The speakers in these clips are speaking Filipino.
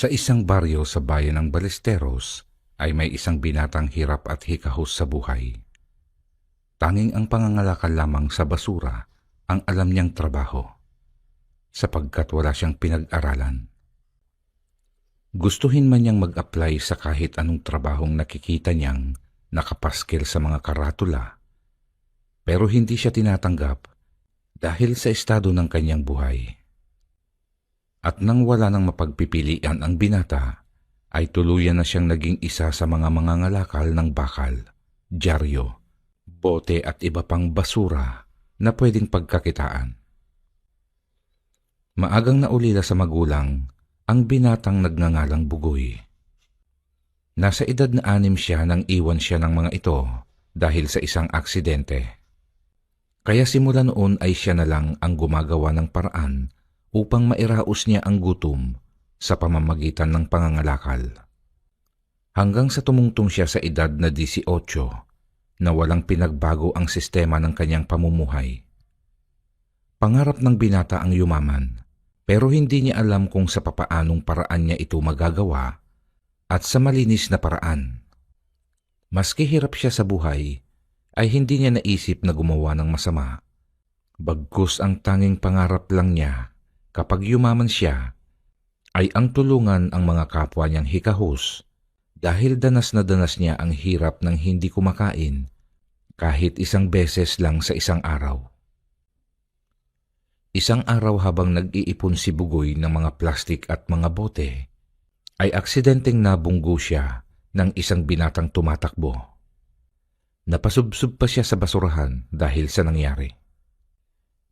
Sa isang baryo sa bayan ng Balesteros ay may isang binatang hirap at hikahos sa buhay. Tanging ang pangangalakal lamang sa basura ang alam niyang trabaho, sapagkat wala siyang pinag-aralan. Gustuhin man niyang mag-apply sa kahit anong trabahong nakikita niyang nakapaskil sa mga karatula, pero hindi siya tinatanggap dahil sa estado ng kanyang buhay. At nang wala nang mapagpipilian ang binata, ay tuluyan na siyang naging isa sa mga mangangalakal ng bakal, dyaryo, bote at iba pang basura na pwedeng pagkakitaan. Maagang naulila sa magulang ang binatang nagngangalang Bugoy. Nasa edad na 6 siya nang iwan siya ng mga ito dahil sa isang aksidente. Kaya simula noon ay siya na lang ang gumagawa ng paraan upang mairaos niya ang gutom sa pamamagitan ng pangangalakal. Hanggang sa tumungtong siya sa edad na 18 na walang pinagbago ang sistema ng kanyang pamumuhay. Pangarap ng binata ang yumaman, pero hindi niya alam kung sa papaanong paraan niya ito magagawa at sa malinis na paraan. Maski hirap siya sa buhay, ay hindi niya naisip na gumawa ng masama. Bagkus ang tanging pangarap lang niya kapag yumaman siya ay ang tulungan ang mga kapwa niyang hikahos dahil danas na danas niya ang hirap ng hindi kumakain kahit isang beses lang sa isang araw. Isang araw habang nag-iipon si Bugoy ng mga plastik at mga bote, ay aksidenteng nabunggo siya ng isang binatang tumatakbo. Napasubsob pa siya sa basurahan dahil sa nangyari.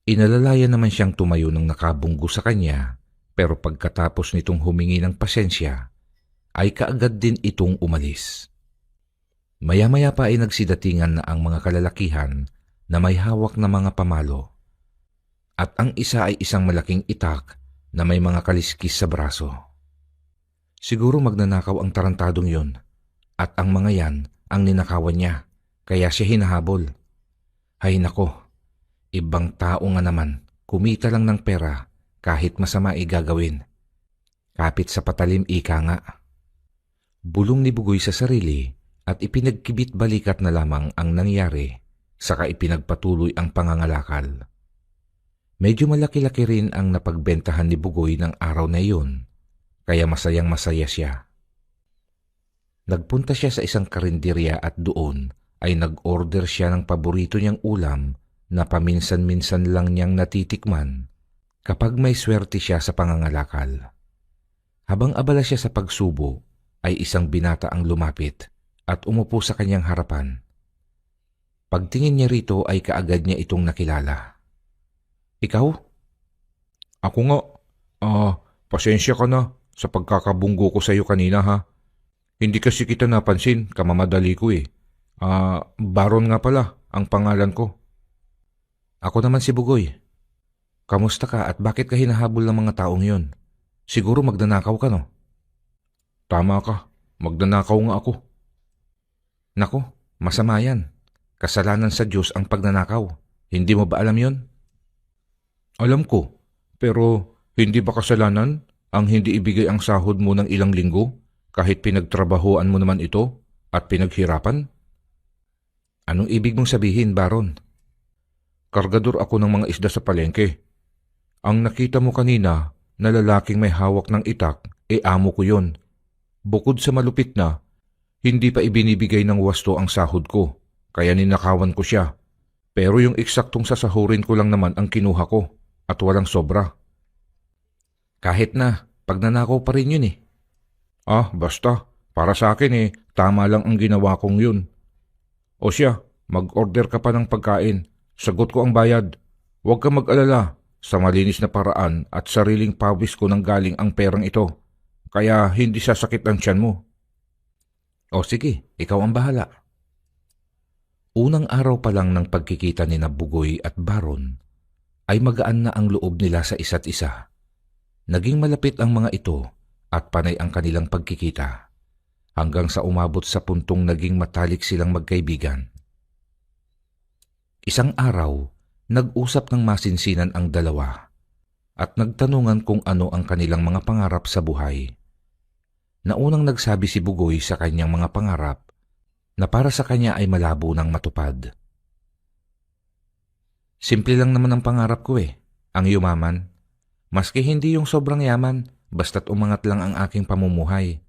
Inalalayan naman siyang tumayo ng nakabunggo sa kanya, pero pagkatapos nitong humingi ng pasensya, ay kaagad din itong umalis. Maya-maya pa ay nagsidatingan na ang mga kalalakihan na may hawak na mga pamalo, at ang isa ay isang malaking itak na may mga kaliskis sa braso. Siguro magnanakaw ang tarantadong yun, at ang mga yan ang ninakawan niya. Kaya siya hinahabol. Hay nako, ibang tao nga naman, kumita lang ng pera kahit masama igagawin. Kapit sa patalim ika nga. Bulong ni Bugoy sa sarili at ipinagkibit balikat na lamang ang nangyari, saka ipinagpatuloy ang pangangalakal. Medyo malaki-laki rin ang napagbentahan ni Bugoy ng araw na iyon, kaya masayang masaya siya. Nagpunta siya sa isang karinderya at doon ay nag-order siya ng paborito niyang ulam na paminsan-minsan lang niyang natitikman kapag may swerte siya sa pangangalakal. Habang abala siya sa pagsubo, ay isang binata ang lumapit at umupo sa kanyang harapan. Pagtingin niya rito ay kaagad niya itong nakilala. Ikaw? Ako nga. Pasensya ka na sa pagkakabunggo ko sa iyo kanina ha. Hindi kasi kita napansin, kamamadali ko eh. Baron nga pala ang pangalan ko. Ako naman si Bugoy. Kamusta ka at bakit ka hinahabol ng mga taong yon? Siguro magnanakaw ka no? Tama ka, magnanakaw nga ako. Nako, masama yan. Kasalanan sa Diyos ang pagnanakaw. Hindi mo ba alam yon? Alam ko, pero hindi ba kasalanan ang hindi ibigay ang sahod mo ng ilang linggo kahit pinagtrabahoan mo naman ito at pinaghirapan? Anong ibig mong sabihin, Baron? Kargador ako ng mga isda sa palengke. Ang nakita mo kanina na lalaking may hawak ng itak, amo ko yon. Bukod sa malupit na, hindi pa ibinibigay ng wasto ang sahod ko, kaya ninakawan ko siya. Pero yung eksaktong sasahurin ko lang naman ang kinuha ko, at walang sobra. Kahit na, pagnanakaw pa rin yun eh. Basta, para sa akin tama lang ang ginawa kong yun. O siya, mag-order ka pa ng pagkain. Sagot ko ang bayad. Huwag ka mag-alala. Sa malinis na paraan at sariling pawis ko nang galing ang perang ito. Kaya hindi sasakit ang tiyan mo. O sige, ikaw ang bahala. Unang araw pa lang ng pagkikita ni Bugoy at Baron, ay magaan na ang loob nila sa isa't isa. Naging malapit ang mga ito at panay ang kanilang pagkikita. Hanggang sa umabot sa puntong naging matalik silang magkaibigan. Isang araw, nag-usap ng masinsinan ang dalawa at nagtanungan kung ano ang kanilang mga pangarap sa buhay. Naunang nagsabi si Bugoy sa kanyang mga pangarap na para sa kanya ay malabo ng matupad. Simple lang naman ang pangarap ko ang yumaman. Maski hindi yung sobrang yaman, basta't umangat lang ang aking pamumuhay.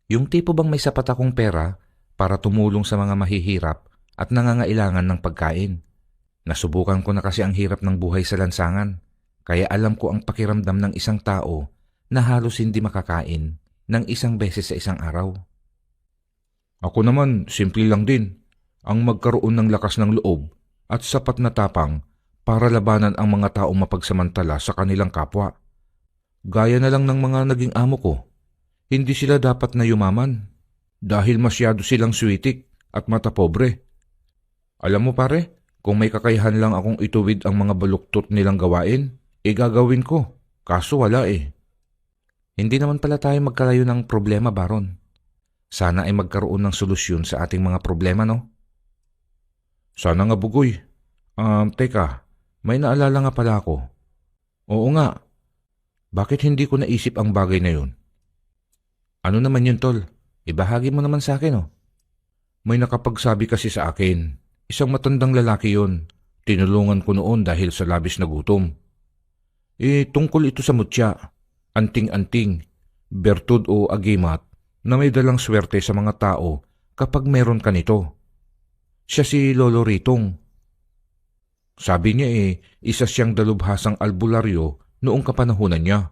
Yung tipo bang may sapat akong pera para tumulong sa mga mahihirap at nangangailangan ng pagkain. Nasubukan ko na kasi ang hirap ng buhay sa lansangan, kaya alam ko ang pakiramdam ng isang tao na halos hindi makakain ng isang beses sa isang araw. Ako naman, simple lang din. Ang magkaroon ng lakas ng loob at sapat na tapang para labanan ang mga taong mapagsamantala sa kanilang kapwa. Gaya na lang ng mga naging amo ko. Hindi sila dapat na yumaman dahil masyado silang switik at mata pobre. Alam mo pare, kung may kakayahan lang akong ituwid ang mga baluktot nilang gawain, gagawin ko. Kaso wala Hindi naman pala tayo magkalayo ng problema, Baron. Sana ay magkaroon ng solusyon sa ating mga problema, no? Sana nga, Bugoy. Teka, may naalala nga pala ako. Oo nga. Bakit hindi ko naisip ang bagay na yun? Ano naman yun, Tol? Ibahagi mo naman sa akin, May nakapagsabi kasi sa akin. Isang matandang lalaki yun. Tinulungan ko noon dahil sa labis na gutom. Tungkol ito sa mutya, anting-anting, bertud o agimat na may dalang swerte sa mga tao kapag meron ka nito. Siya si Lolo Ritong. Sabi niya isa siyang dalubhasang albularyo noong kapanahunan niya.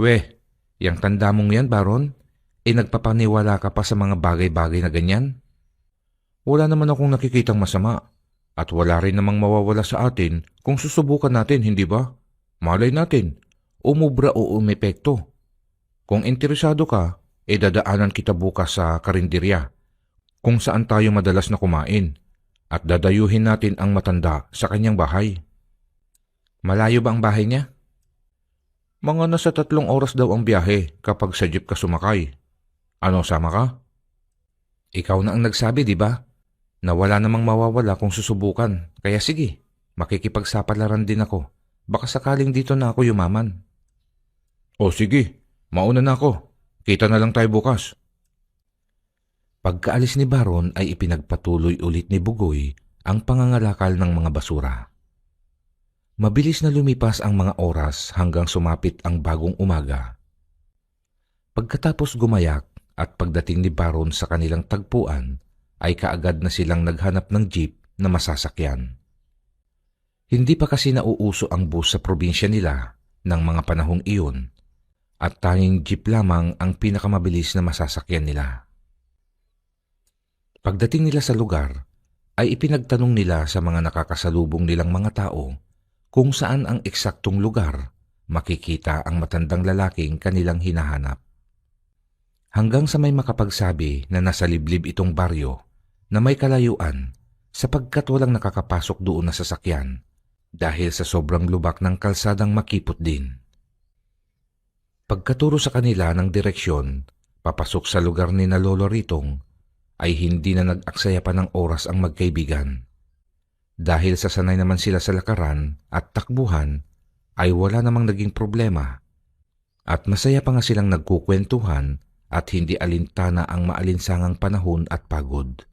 Weh, yang tanda mong yan, Baron? Nagpapaniwala ka pa sa mga bagay-bagay na ganyan? Wala naman akong nakikitang masama at wala rin namang mawawala sa atin kung susubukan natin, hindi ba? Malay natin, umubra o umepekto. Kung interesado ka, dadaanan kita bukas sa karinderya kung saan tayo madalas na kumain at dadayuhin natin ang matanda sa kanyang bahay. Malayo ba ang bahay niya? Mga nasa 3 oras daw ang biyahe kapag sa jeep ka sumakay. Ano, sama ka? Ikaw na ang nagsabi, di ba? Na wala namang mawawala kung susubukan. Kaya sige, makikipagsapalaran din ako. Baka sakaling dito na ako yumaman. O sige, mauna na ako. Kita na lang tayo bukas. Pagkaalis ni Baron ay ipinagpatuloy ulit ni Bugoy ang pangangalakal ng mga basura. Mabilis na lumipas ang mga oras hanggang sumapit ang bagong umaga. Pagkatapos gumayak at pagdating ni Baron sa kanilang tagpuan, ay kaagad na silang naghanap ng jeep na masasakyan. Hindi pa kasi nauuso ang bus sa probinsya nila ng mga panahong iyon at tanging jeep lamang ang pinakamabilis na masasakyan nila. Pagdating nila sa lugar, ay ipinagtanong nila sa mga nakakasalubong nilang mga tao kung saan ang eksaktong lugar makikita ang matandang lalaking kanilang hinahanap. Hanggang sa may makapagsabi na nasa liblib itong baryo na may kalayuan sapagkat walang nakakapasok doon na sasakyan dahil sa sobrang lubak ng kalsadang makipot din. Pagkaturo sa kanila ng direksyon, papasok sa lugar ni na Lolo Ritong, ay hindi na nag-aksaya pa ng oras ang magkaibigan. Dahil sa sanay naman sila sa lakaran at takbuhan, ay wala namang naging problema. At masaya pa nga silang nagkukwentuhan at hindi alintana ang maalinsangang panahon at pagod.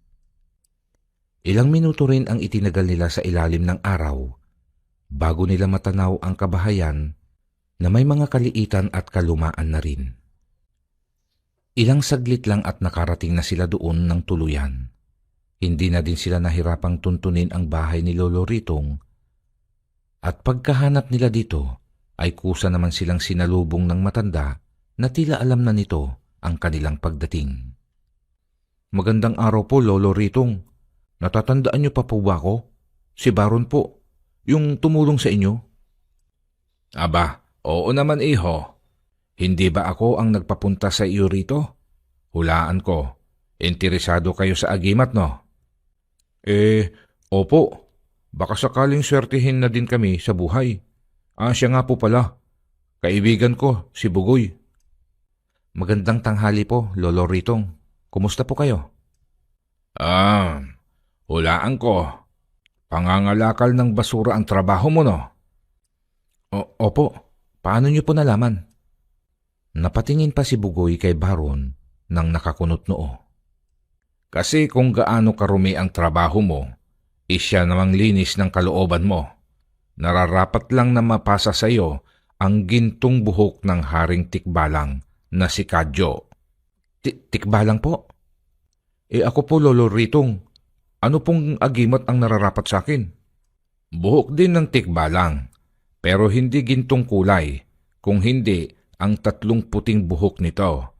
Ilang minuto rin ang itinagal nila sa ilalim ng araw bago nila matanaw ang kabahayan na may mga kaliitan at kalumaan na rin. Ilang saglit lang at nakarating na sila doon ng tuluyan. Hindi na din sila nahirapang tuntunin ang bahay ni Lolo Ritong at pagkahanap nila dito ay kusa naman silang sinalubong ng matanda na tila alam na nito ang kanilang pagdating. Magandang araw po, Lolo Ritong. Natatandaan niyo pa po ba ako? Si Baron po, yung tumulong sa inyo. Aba, oo naman iho. Hindi ba ako ang nagpapunta sa iyo rito? Hulaan ko, interesado kayo sa agimat, no? Opo. Baka sakaling swertihin na din kami sa buhay. Siya nga po pala. Kaibigan ko, si Bugoy. Magandang tanghali po, Lolo Ritong. Kumusta po kayo? Hulaan ko. Pangangalakal ng basura ang trabaho mo, no? Opo. Paano niyo po nalaman? Napatingin pa si Bugoy kay Baron nang nakakunot noo. Kasi kung gaano karumi ang trabaho mo, isya namang linis ng kalooban mo. Nararapat lang na mapasa sa iyo ang gintong buhok ng Haring Tikbalang na si Kadyo. Tikbalang po? Ako po, Lolo Ritong. Ano pong agimat ang nararapat sa akin? Buhok din ng tikbalang, pero hindi gintong kulay, kung hindi ang 3 puting buhok nito.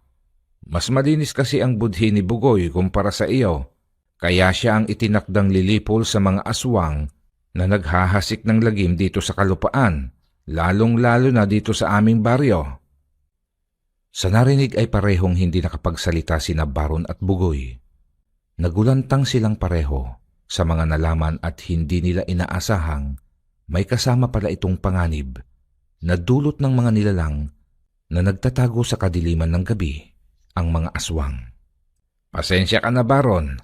Mas malinis kasi ang budhi ni Bugoy kumpara sa iyo, kaya siya ang itinakdang lilipol sa mga aswang na naghahasik ng lagim dito sa kalupaan, lalong-lalo na dito sa aming baryo. Sa narinig ay parehong hindi nakapagsalita sina Baron at Bugoy. Nagulantang silang pareho sa mga nalaman at hindi nila inaasahang may kasama pala itong panganib na dulot ng mga nilalang na nagtatago sa kadiliman ng gabi, ang mga aswang. Pasensya ka na, Baron.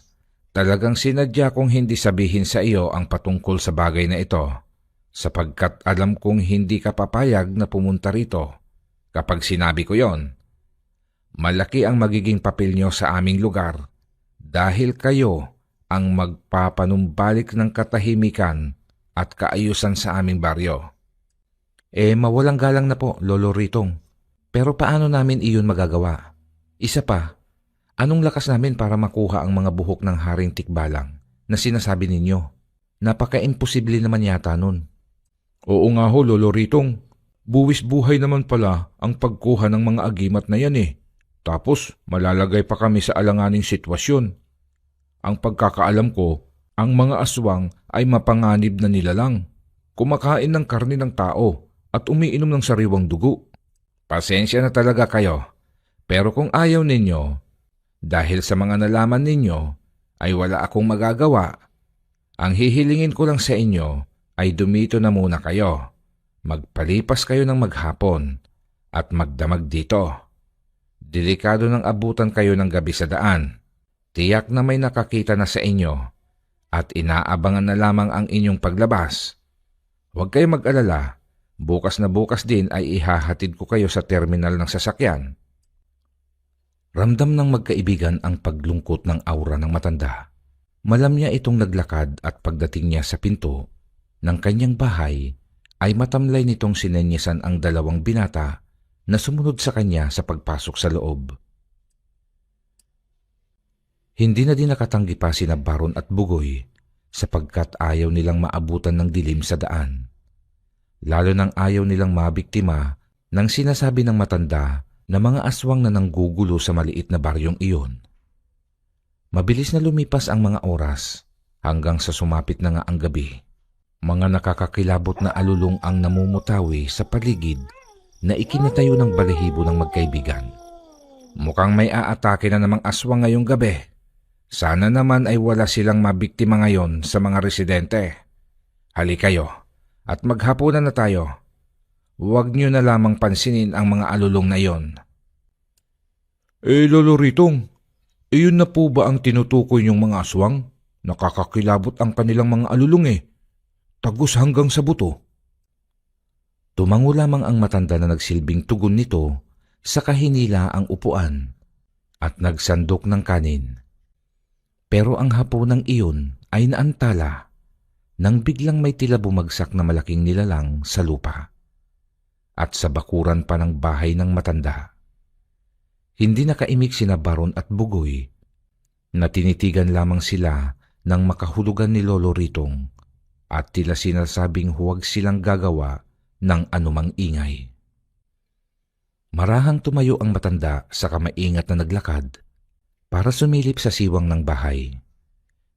Talagang sinadya kong hindi sabihin sa iyo ang patungkol sa bagay na ito, sapagkat alam kong hindi ka papayag na pumunta rito. Kapag sinabi ko yon, malaki ang magiging papel nyo sa aming lugar dahil kayo ang magpapanumbalik ng katahimikan at kaayusan sa aming baryo. Mawalang galang na po, Lolo Ritong. Pero paano namin iyon magagawa? Isa pa, anong lakas namin para makuha ang mga buhok ng Haring Tikbalang na sinasabi ninyo? Napaka-imposible naman yata nun. Oo nga ho, Lolo Ritong. Buwis buhay naman pala ang pagkuha ng mga agimat na yan eh. Tapos malalagay pa kami sa alanganing sitwasyon. Ang pagkakaalam ko, ang mga aswang ay mapanganib na nilalang. Kumakain ng karne ng tao at umiinom ng sariwang dugo. Pasensya na talaga kayo. Pero kung ayaw ninyo, dahil sa mga nalaman ninyo, ay wala akong magagawa. Ang hihilingin ko lang sa inyo ay dumito na muna kayo. Magpalipas kayo ng maghapon at magdamag dito. Delikado ng abutan kayo ng gabi sa daan. Tiyak na may nakakita na sa inyo at inaabangan na lamang ang inyong paglabas. Huwag kayo mag-alala, bukas na bukas din ay ihahatid ko kayo sa terminal ng sasakyan. Ramdam ng magkaibigan ang paglungkot ng aura ng matanda. Malam niya itong naglakad at pagdating niya sa pinto ng kanyang bahay ay matamlay nitong sinenyesan ang 2 binata na sumunod sa kanya sa pagpasok sa loob. Hindi na din nakatanggi pa sina Baron at Bugoy sapagkat ayaw nilang maabutan ng dilim sa daan. Lalo nang ayaw nilang mabiktima ng sinasabi ng matanda na mga aswang na nanggugulo sa maliit na baryong iyon. Mabilis na lumipas ang mga oras hanggang sa sumapit na nga ang gabi. Mga nakakakilabot na alulong ang namumutawi sa paligid na ikinatayo ng balahibo ng magkaibigan. Mukhang may aatake na namang aswang ngayong gabi. Sana naman ay wala silang mabiktima ngayon sa mga residente. Hali kayo at maghapunan na tayo. Huwag niyo na lamang pansinin ang mga alulong na iyon. Lolo Ritong, iyon na po ba ang tinutukoy niyong mga aswang? Nakakakilabot ang kanilang mga alulong eh. Tagos hanggang sa buto. Tumango lamang ang matanda na nagsilbing tugon nito sa kahinila ang upuan at nagsandok ng kanin. Pero ang hapunang iyon ay naantala nang biglang may tila bumagsak na malaking nilalang sa lupa at sa bakuran pa ng bahay ng matanda. Hindi nakaimik sina Baron at Bugoy na tinitigan lamang sila ng makahulugan ni Lolo Ritong at tila sinasabing huwag silang gagawa ng anumang ingay. Marahang tumayo ang matanda sa kamaingat na naglakad para sumilip sa siwang ng bahay.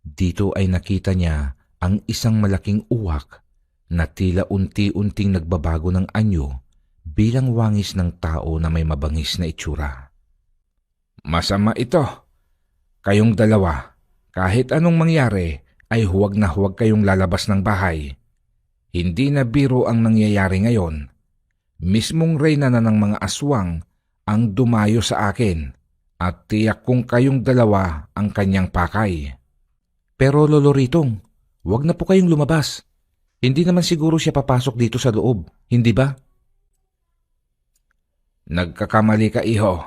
Dito ay nakita niya ang isang malaking uwak na tila unti-unting nagbabago ng anyo bilang wangis ng tao na may mabangis na itsura. Masama ito. Kayong dalawa, kahit anong mangyari, ay huwag na huwag kayong lalabas ng bahay. Hindi na biro ang nangyayari ngayon. Mismong reyna na ng mga aswang ang dumayo sa akin at tiyak kong kayong dalawa ang kanyang pakay. Pero Lolo Ritong, huwag na po kayong lumabas. Hindi naman siguro siya papasok dito sa loob, hindi ba? Nagkakamali ka, iho.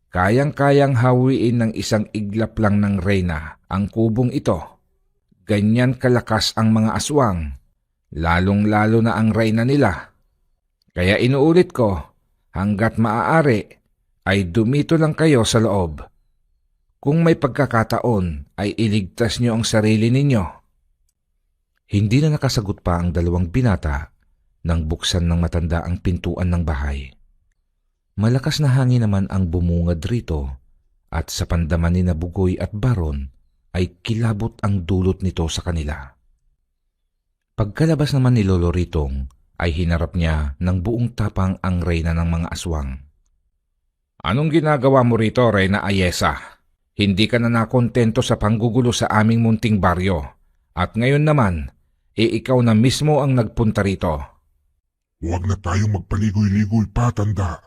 Kayang-kayang hawiin ng isang iglap lang ng reyna ang kubong ito. Ganyan kalakas ang mga aswang, lalong-lalo na ang reyna nila. Kaya inuulit ko, hanggat maaari, ay dumito lang kayo sa loob. Kung may pagkakataon, ay iligtas niyo ang sarili ninyo. Hindi na nakasagot pa ang dalawang binata nang buksan ng matanda ang pintuan ng bahay. Malakas na hangin naman ang bumungad rito at sa pandaman ni Bugoy at Baron ay kilabot ang dulot nito sa kanila. Pagkalabas naman ni Lolo Ritong ay hinarap niya ng buong tapang ang reyna ng mga aswang. Anong ginagawa mo rito, Reyna Ayesa? Hindi ka na nakontento sa panggugulo sa aming munting baryo at ngayon naman, ikaw na mismo ang nagpunta rito. Huwag na tayong magpaligoy-ligoy pa, tanda.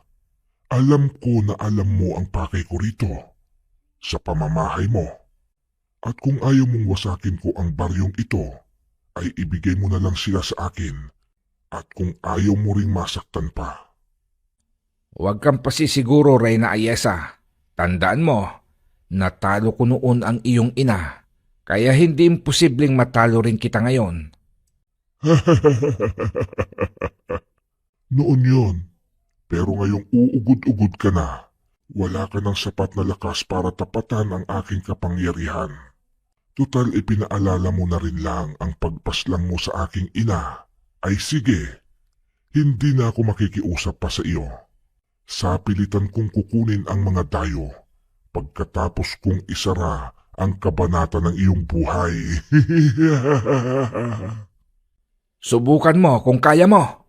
Alam ko na alam mo ang pakay ko rito sa pamamahay mo. At kung ayaw mong wasakin ko ang baryong ito, ay ibigay mo na lang sila sa akin. At kung ayaw mo ring masaktan pa. Huwag kang pasisiguro, Reyna Ayesa. Tandaan mo, natalo ko noon ang iyong ina, kaya hindi imposibleng matalo rin kita ngayon. Noon yon. Pero ngayong uugod-ugod ka na, wala ka ng sapat na lakas para tapatan ang aking kapangyarihan. Tutal ipinaalala mo na rin lang ang pagpaslang mo sa aking ina, ay sige, hindi na ako makikiusap pa sa iyo. Sapilitan kong kukunin ang mga dayo, pagkatapos kong isara ang kabanata ng iyong buhay. Subukan mo kung kaya mo.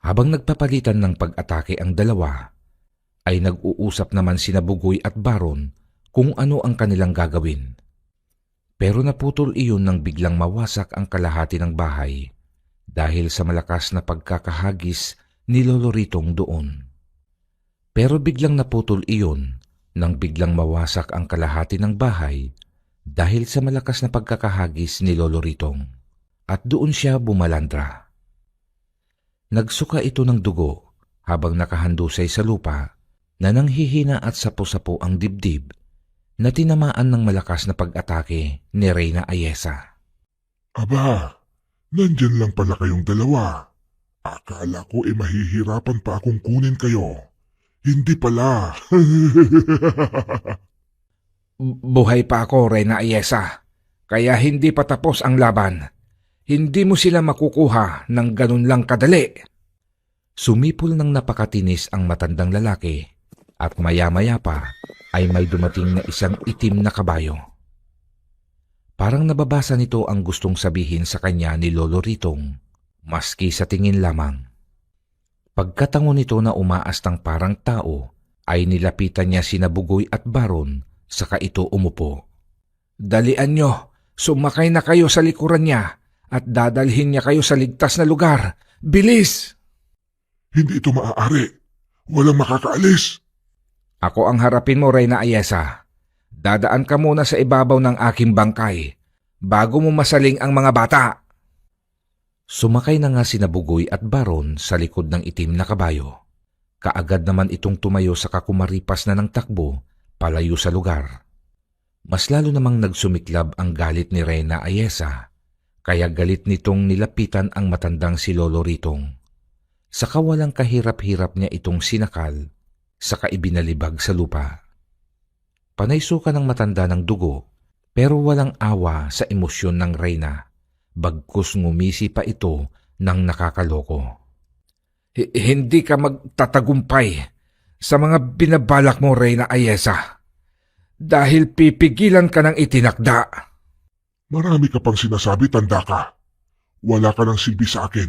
Habang nagpapalitan ng pag-atake ang dalawa, ay nag-uusap naman sina Bugoy at Baron kung ano ang kanilang gagawin. Pero naputol iyon nang biglang mawasak ang kalahati ng bahay dahil sa malakas na pagkakahagis ni Lolo Ritong doon. Pero biglang naputol iyon nang biglang mawasak ang kalahati ng bahay dahil sa malakas na pagkakahagis ni Lolo Ritong at doon siya bumalandra. Nagsuka ito ng dugo habang nakahandusay sa lupa na nanghihina at sapo-sapo ang dibdib na tinamaan ng malakas na pag-atake ni Reyna Ayesa. Aba, nandyan lang pala kayong dalawa. Akala ko mahihirapan pa akong kunin kayo. Hindi pala. Buhay pa ako, Reyna Ayesa, kaya hindi pa tapos ang laban. Hindi mo sila makukuha ng ganun lang kadali. Sumipol ng napakatinis ang matandang lalaki at maya-maya pa ay may dumating na isang itim na kabayo. Parang nababasa nito ang gustong sabihin sa kanya ni Lolo Ritong, maski sa tingin lamang. Pagkatango nito na umaastang parang tao, ay nilapitan niya sina Bugoy at Baron saka ito umupo. Dalian nyo, sumakay na kayo sa likuran niya at dadalhin niya kayo sa ligtas na lugar. Bilis! Hindi ito maaari. Walang makakaalis. Ako ang harapin mo, Reyna Ayesa. Dadaan ka muna sa ibabaw ng aking bangkay bago mo masaling ang mga bata. Sumakay na nga sina Bugoy at Baron sa likod ng itim na kabayo. Kaagad naman itong tumayo sa kumaripas na ng takbo palayo sa lugar. Mas lalo namang nagsumiklab ang galit ni Reyna Ayesa, kaya galit nitong nilapitan ang matandang si Lolo Ritong. Saka walang kahirap-hirap niya itong sinakal, saka ibinalibag sa lupa. Panay suka ng matanda ng dugo, pero walang awa sa emosyon ng reyna, bagkus ngumisi pa ito ng nakakaloko. Hindi ka magtatagumpay sa mga binabalak mo, Reyna Ayesa, dahil pipigilan ka ng itinakda. Marami ka pang sinasabi, tanda ka. Wala ka ng silbi sa akin,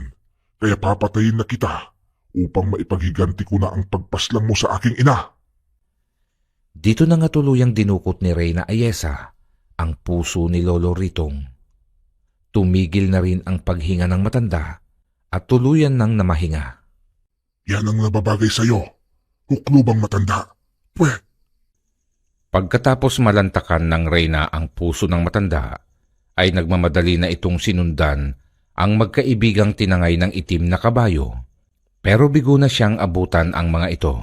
kaya papatayin na kita upang maipaghiganti ko na ang pagpaslang mo sa aking ina. Dito na nga tuluyang dinukot ni Reyna Ayesa ang puso ni Lolo Ritong. Tumigil na rin ang paghinga ng matanda at tuluyan nang namahinga. Yan ang nababagay sa'yo, kuklubang matanda. Pwet! Pagkatapos malantakan ng reyna ang puso ng matanda, ay nagmamadali na itong sinundan ang magkaibigang tinangay ng itim na kabayo Pero bigo na siyang abutan ang mga ito,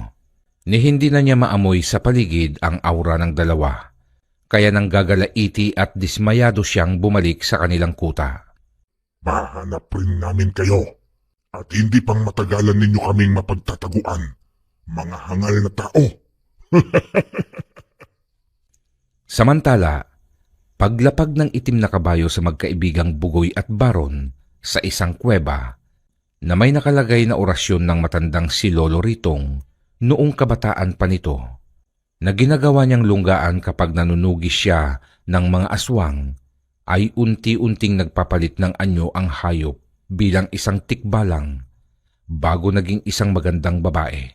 ni hindi na niya maamoy sa paligid ang aura ng dalawa, kaya nang gagalaiti at dismayado siyang bumalik sa kanilang kuta. Mahanap rin namin kayo at hindi pang matagalan ninyo kaming mapagtataguan, mga hangal na tao. Samantala, paglapag ng itim na kabayo sa magkaibigang Bugoy at Baron sa isang kuweba, na may nakalagay na orasyon ng matandang si Lolo Ritong noong kabataan pa nito, na ginagawa niyang lunggaan kapag nanunugis siya ng mga aswang, ay unti-unting nagpapalit ng anyo ang hayop bilang isang tikbalang bago naging isang magandang babae.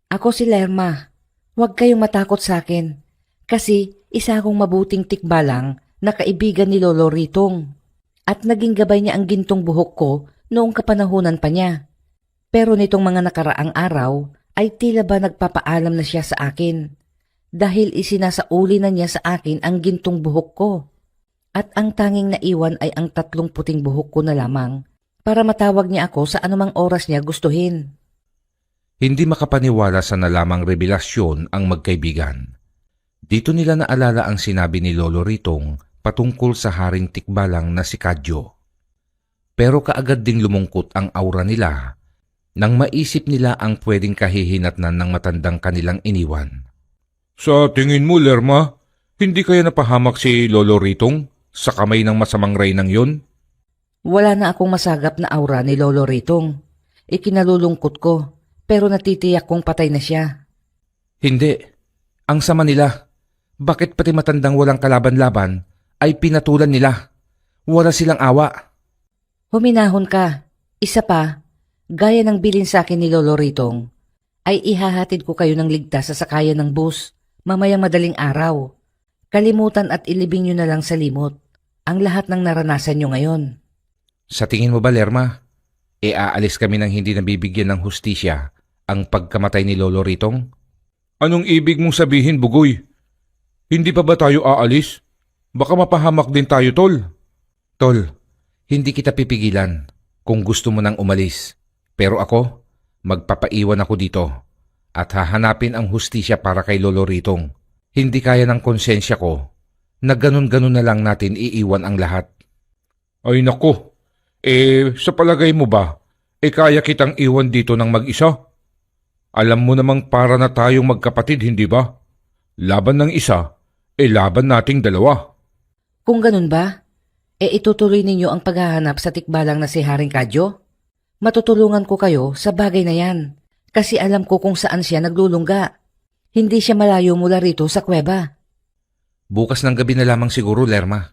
Ako si Lerma. Huwag kayong matakot sa akin. Kasi isa akong mabuting tikbalang na kaibigan ni Lolo Ritong. At naging gabay niya ang gintong buhok ko noong kapanahunan pa niya. Pero nitong mga nakaraang araw ay tila ba nagpapaalam na siya sa akin. Dahil isinasauli na niya sa akin ang gintong buhok ko. At ang tanging naiwan ay ang 3 puting buhok ko na lamang para matawag niya ako sa anumang oras niya gustuhin. Hindi makapaniwala sa nalamang revelasyon ang magkaibigan. Dito nila naalala ang sinabi ni Lolo Ritong patungkol sa haring tikbalang na si Kadyo. Pero kaagad ding lumungkot ang aura nila nang maisip nila ang pwedeng kahihinatnan ng matandang kanilang iniwan. Sa tingin mo, Lerma, hindi kaya napahamak si Lolo Ritong sa kamay ng masamang reynang yon? Wala na akong masagap na aura ni Lolo Ritong. Ikinalulungkot ko, pero natitiyak kong patay na siya. Hindi. Ang sama nila. Bakit pati matandang walang kalaban-laban ay pinatulan nila? Wala silang awa. Huminahon ka. Isa pa, gaya ng bilin sa akin ni Lolo Ritong, ay ihahatid ko kayo ng ligtas sa sakayan ng bus mamayang madaling araw. Kalimutan at ilibing nyo na lang sa limot ang lahat ng naranasan nyo ngayon. Sa tingin mo ba, Lerma, aalis kami ng hindi nabibigyan ng hustisya ang pagkamatay ni Lolo Ritong? Anong ibig mong sabihin, Bugoy? Hindi pa ba tayo aalis? Baka mapahamak din tayo, Tol. Tol, hindi kita pipigilan kung gusto mo nang umalis. Pero ako, magpapaiwan ako dito at hahanapin ang hustisya para kay Lolo Ritong. Hindi kaya ng konsensya ko na ganun-ganun na lang natin iiwan ang lahat. Ay nako, sa palagay mo ba, kaya kitang iwan dito ng mag-isa? Alam mo namang para na tayong magkapatid, hindi ba? Laban ng isa, laban nating dalawa. Kung ganun ba, itutuloy ninyo ang paghahanap sa tikbalang na si Haring Kadyo? Matutulungan ko kayo sa bagay na yan, kasi alam ko kung saan siya naglulungga. Hindi siya malayo mula rito sa kuweba. Bukas ng gabi na lamang siguro, Lerma.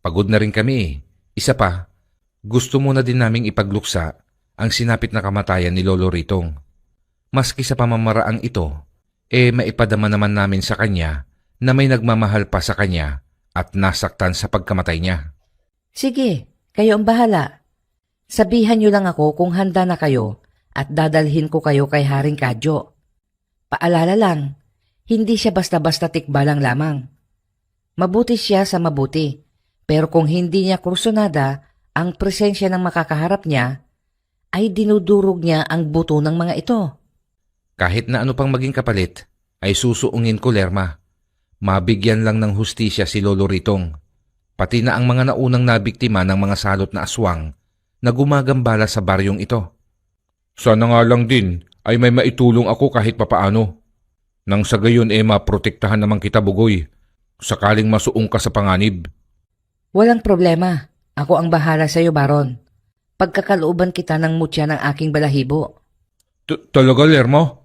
Pagod na rin kami. Isa pa, gusto muna din naming ipagluksa ang sinapit na kamatayan ni Lolo Ritong. Maski sa pamamaraang ito, maipadama naman namin sa kanya na may nagmamahal pa sa kanya at nasaktan sa pagkamatay niya. Sige, kayo ang bahala. Sabihan niyo lang ako kung handa na kayo at dadalhin ko kayo kay Haring Kadyo. Paalala lang, hindi siya basta-basta tikbalang lamang. Mabuti siya sa mabuti, pero kung hindi niya kursunada ang presensya ng makakaharap niya, ay dinudurog niya ang buto ng mga ito. Kahit na ano pang maging kapalit, ay susuungin ko, Lerma. Mabigyan lang ng hustisya si Lolo Ritong, pati na ang mga naunang nabiktima ng mga salot na aswang na gumagambala sa baryong ito. Sana nga lang din ay may maitulong ako kahit papaano. Nang sa gayon maprotektahan naman kita, Bugoy, sakaling masuong ka sa panganib. Walang problema. Ako ang bahala sa iyo, Baron. Pagkakalooban kita ng mutya ng aking balahibo. Talaga, Lerma?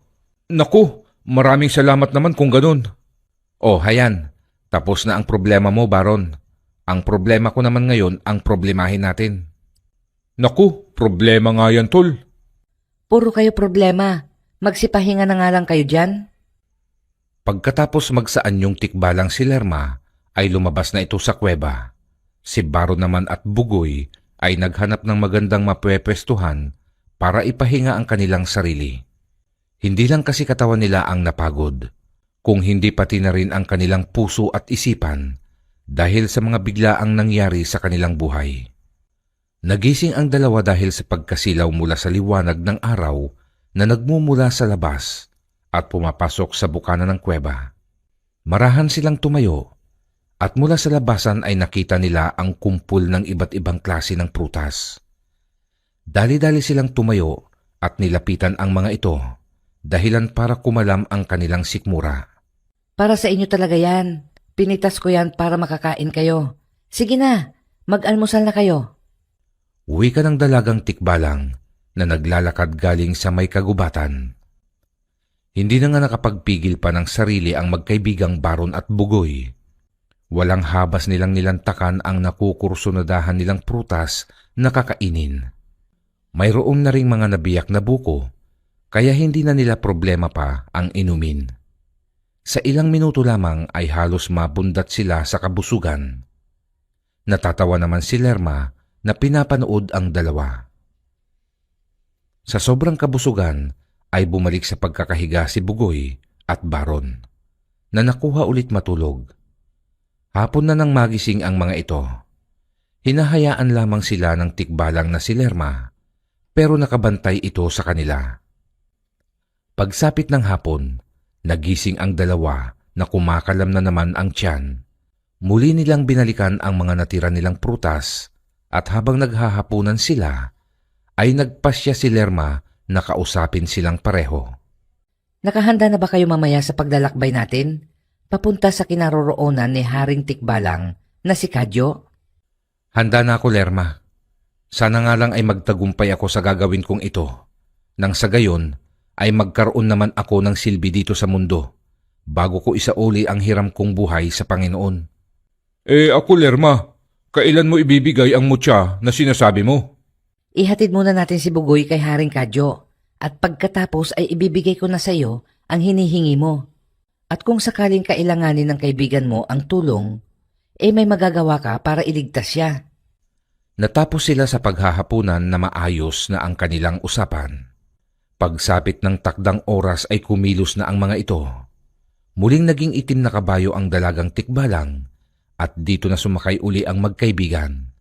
Naku, maraming salamat naman kung ganun. Oh, hayan. Tapos na ang problema mo, Baron. Ang problema ko naman ngayon ang problemahin natin. Naku, problema nga yan, Tol. Puro kayo problema. Magsipahinga na nga lang kayo dyan. Pagkatapos magsaan yung tikbalang si Lerma, ay lumabas na ito sa kuweba. Si Baron naman at Bugoy ay naghanap ng magandang mapwepestuhan para ipahinga ang kanilang sarili. Hindi lang kasi katawan nila ang napagod, kung hindi pati na rin ang kanilang puso at isipan dahil sa mga biglaang nangyari sa kanilang buhay. Nagising ang dalawa dahil sa pagkasilaw mula sa liwanag ng araw na nagmumula sa labas at pumapasok sa bukana ng kuweba. Marahan silang tumayo at mula sa labasan ay nakita nila ang kumpul ng iba't ibang klase ng prutas. Dali-dali silang tumayo at nilapitan ang mga ito, dahilan para kumalam ang kanilang sikmura. Para sa inyo talaga yan. Pinitas ko yan para makakain kayo. Sige na, mag-almusal na kayo. Wika ng dalagang tikbalang na naglalakad galing sa may kagubatan. Hindi na nga nakapagpigil pa ng sarili ang magkaibigang Baron at Bugoy. Walang habas nilang nilantakan ang nakukursunadahan nilang prutas na kakainin. Mayroon na ring mga nabiyak na buko, kaya hindi na nila problema pa ang inumin. Sa ilang minuto lamang ay halos mabundat sila sa kabusugan. Natatawa naman si Lerma na pinapanood ang dalawa. Sa sobrang kabusugan ay bumalik sa pagkakahiga si Bugoy at Baron, na nakuha ulit matulog. Hapon na nang magising ang mga ito. Hinahayaan lamang sila ng tikbalang na si Lerma, pero nakabantay ito sa kanila. Pagsapit ng hapon, nagising ang dalawa na kumakalam na naman ang tiyan. Muli nilang binalikan ang mga natira nilang prutas at habang naghahapunan sila, ay nagpasya si Lerma na kausapin silang pareho. Nakahanda na ba kayo mamaya sa paglalakbay natin? Papunta sa kinaroroonan ni Haring Tikbalang na si Kadyo? Handa na ako, Lerma. Sana nga lang ay magtagumpay ako sa gagawin kong ito. Nang sa gayon, ay magkaroon naman ako ng silbi dito sa mundo bago ko isauli ang hiram kong buhay sa Panginoon. Ako, Lerma. Kailan mo ibibigay ang mutya na sinasabi mo? Ihatid muna natin si Bugoy kay Haring Kadyo at pagkatapos ay ibibigay ko na sa iyo ang hinihingi mo. At kung sakaling kailanganin ng kaibigan mo ang tulong, may magagawa ka para iligtas siya. Natapos sila sa paghahapunan na maayos na ang kanilang usapan. Pagsapit ng takdang oras ay kumilos na ang mga ito. Muling naging itim na kabayo ang dalagang tikbalang at dito na sumakay uli ang magkaibigan.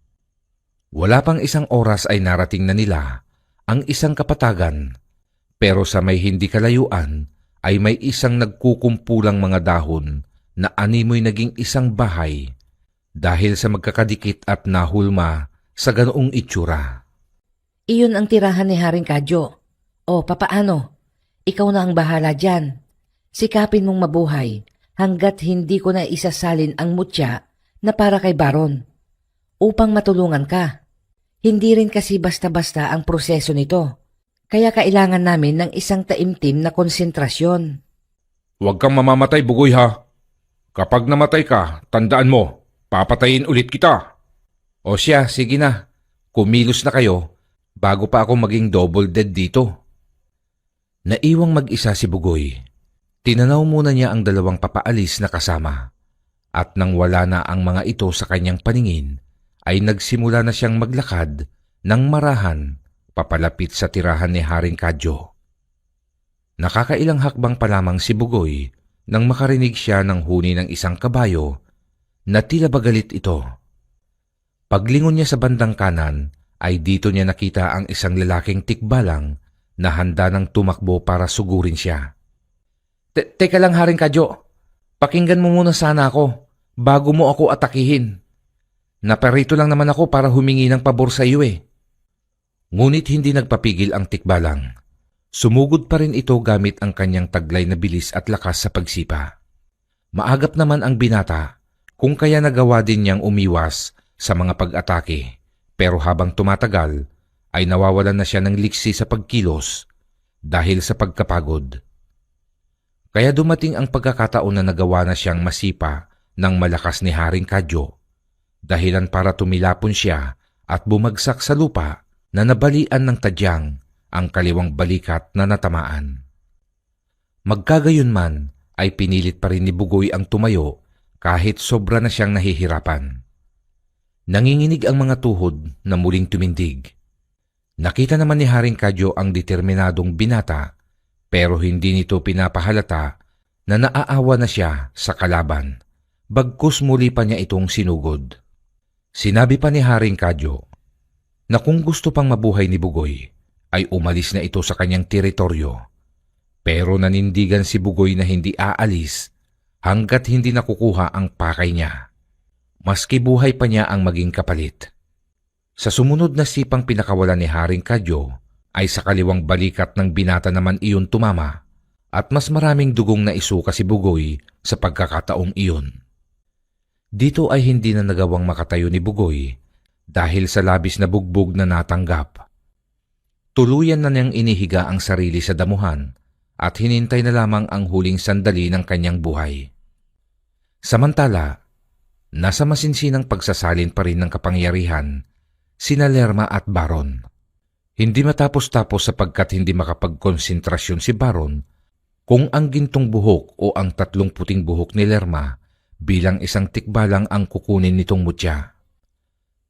Wala pang isang oras ay narating na nila ang isang kapatagan, pero sa may hindi kalayuan ay may isang nagkukumpulang mga dahon na animoy naging isang bahay dahil sa magkakadikit at nahulma sa ganoong itsura. Iyon ang tirahan ni Haring Kadyo. O, papaano? Ikaw na ang bahala dyan. Sikapin mong mabuhay hanggat hindi ko na isasalin ang mutya na para kay Baron. Upang matulungan ka. Hindi rin kasi basta-basta ang proseso nito. Kaya kailangan namin ng isang taimtim na konsentrasyon. Huwag kang mamamatay, Bugoy, ha? Kapag namatay ka, tandaan mo, papatayin ulit kita. O siya, sige na. Kumilos na kayo bago pa ako maging double dead dito. Naiwang mag-isa si Bugoy. Tinanaw muna niya ang dalawang papaalis na kasama. At nang wala na ang mga ito sa kanyang paningin, ay nagsimula na siyang maglakad ng marahan papalapit sa tirahan ni Haring Kadyo. Nakakailang hakbang pa lamang si Bugoy nang makarinig siya ng huni ng isang kabayo na tila bagalit ito. Paglingon niya sa bandang kanan ay dito niya nakita ang isang lalaking tikbalang na handa ng tumakbo para sugurin siya. Teka lang, Haring Kadyo. Pakinggan mo muna sana ako bago mo ako atakihin. Naparito lang naman ako para humingi ng pabor sa iyo eh. Ngunit hindi nagpapigil ang tikbalang. Sumugod pa rin ito gamit ang kanyang taglay na bilis at lakas sa pagsipa. Maagap naman ang binata kung kaya nagawa din niyang umiwas sa mga pag-atake, pero habang tumatagal ay nawawalan na siya ng liksi sa pagkilos dahil sa pagkapagod. Kaya dumating ang pagkakataon na nagawa na siyang masipa ng malakas ni Haring Kadyo, dahilan para tumilapon siya at bumagsak sa lupa na nabalian ng tadyang ang kaliwang balikat na natamaan. Magkagayon man ay pinilit pa rin ni Bugoy ang tumayo kahit sobra na siyang nahihirapan. Nanginginig ang mga tuhod na muling tumindig. Nakita naman ni Haring Kadyo ang determinadong binata pero hindi nito pinapahalata na naaawa na siya sa kalaban, bagkus muli pa niya itong sinugod. Sinabi pa ni Haring Kadyo na kung gusto pang mabuhay ni Bugoy ay umalis na ito sa kanyang teritoryo. Pero nanindigan si Bugoy na hindi aalis hanggat hindi nakukuha ang pakay niya. Maski buhay pa niya ang maging kapalit. Sa sumunod na sipang pinakawalan ni Haring Kadyo ay sa kaliwang balikat ng binata naman iyon tumama at mas maraming dugong na isuka si Bugoy sa pagkakataong iyon. Dito ay hindi na nagawang makatayo ni Bugoy dahil sa labis na bugbog na natanggap. Tuluyan na niyang inihiga ang sarili sa damuhan at hinintay na lamang ang huling sandali ng kanyang buhay. Samantala, nasa masinsinang pagsasalin pa rin ng kapangyarihan sina Lerma at Baron. Hindi matapos-tapos sapagkat hindi makapagkonsentrasyon si Baron kung ang gintong buhok o ang 3 puting buhok ni Lerma bilang isang tikbalang ang kukunin nitong mutya.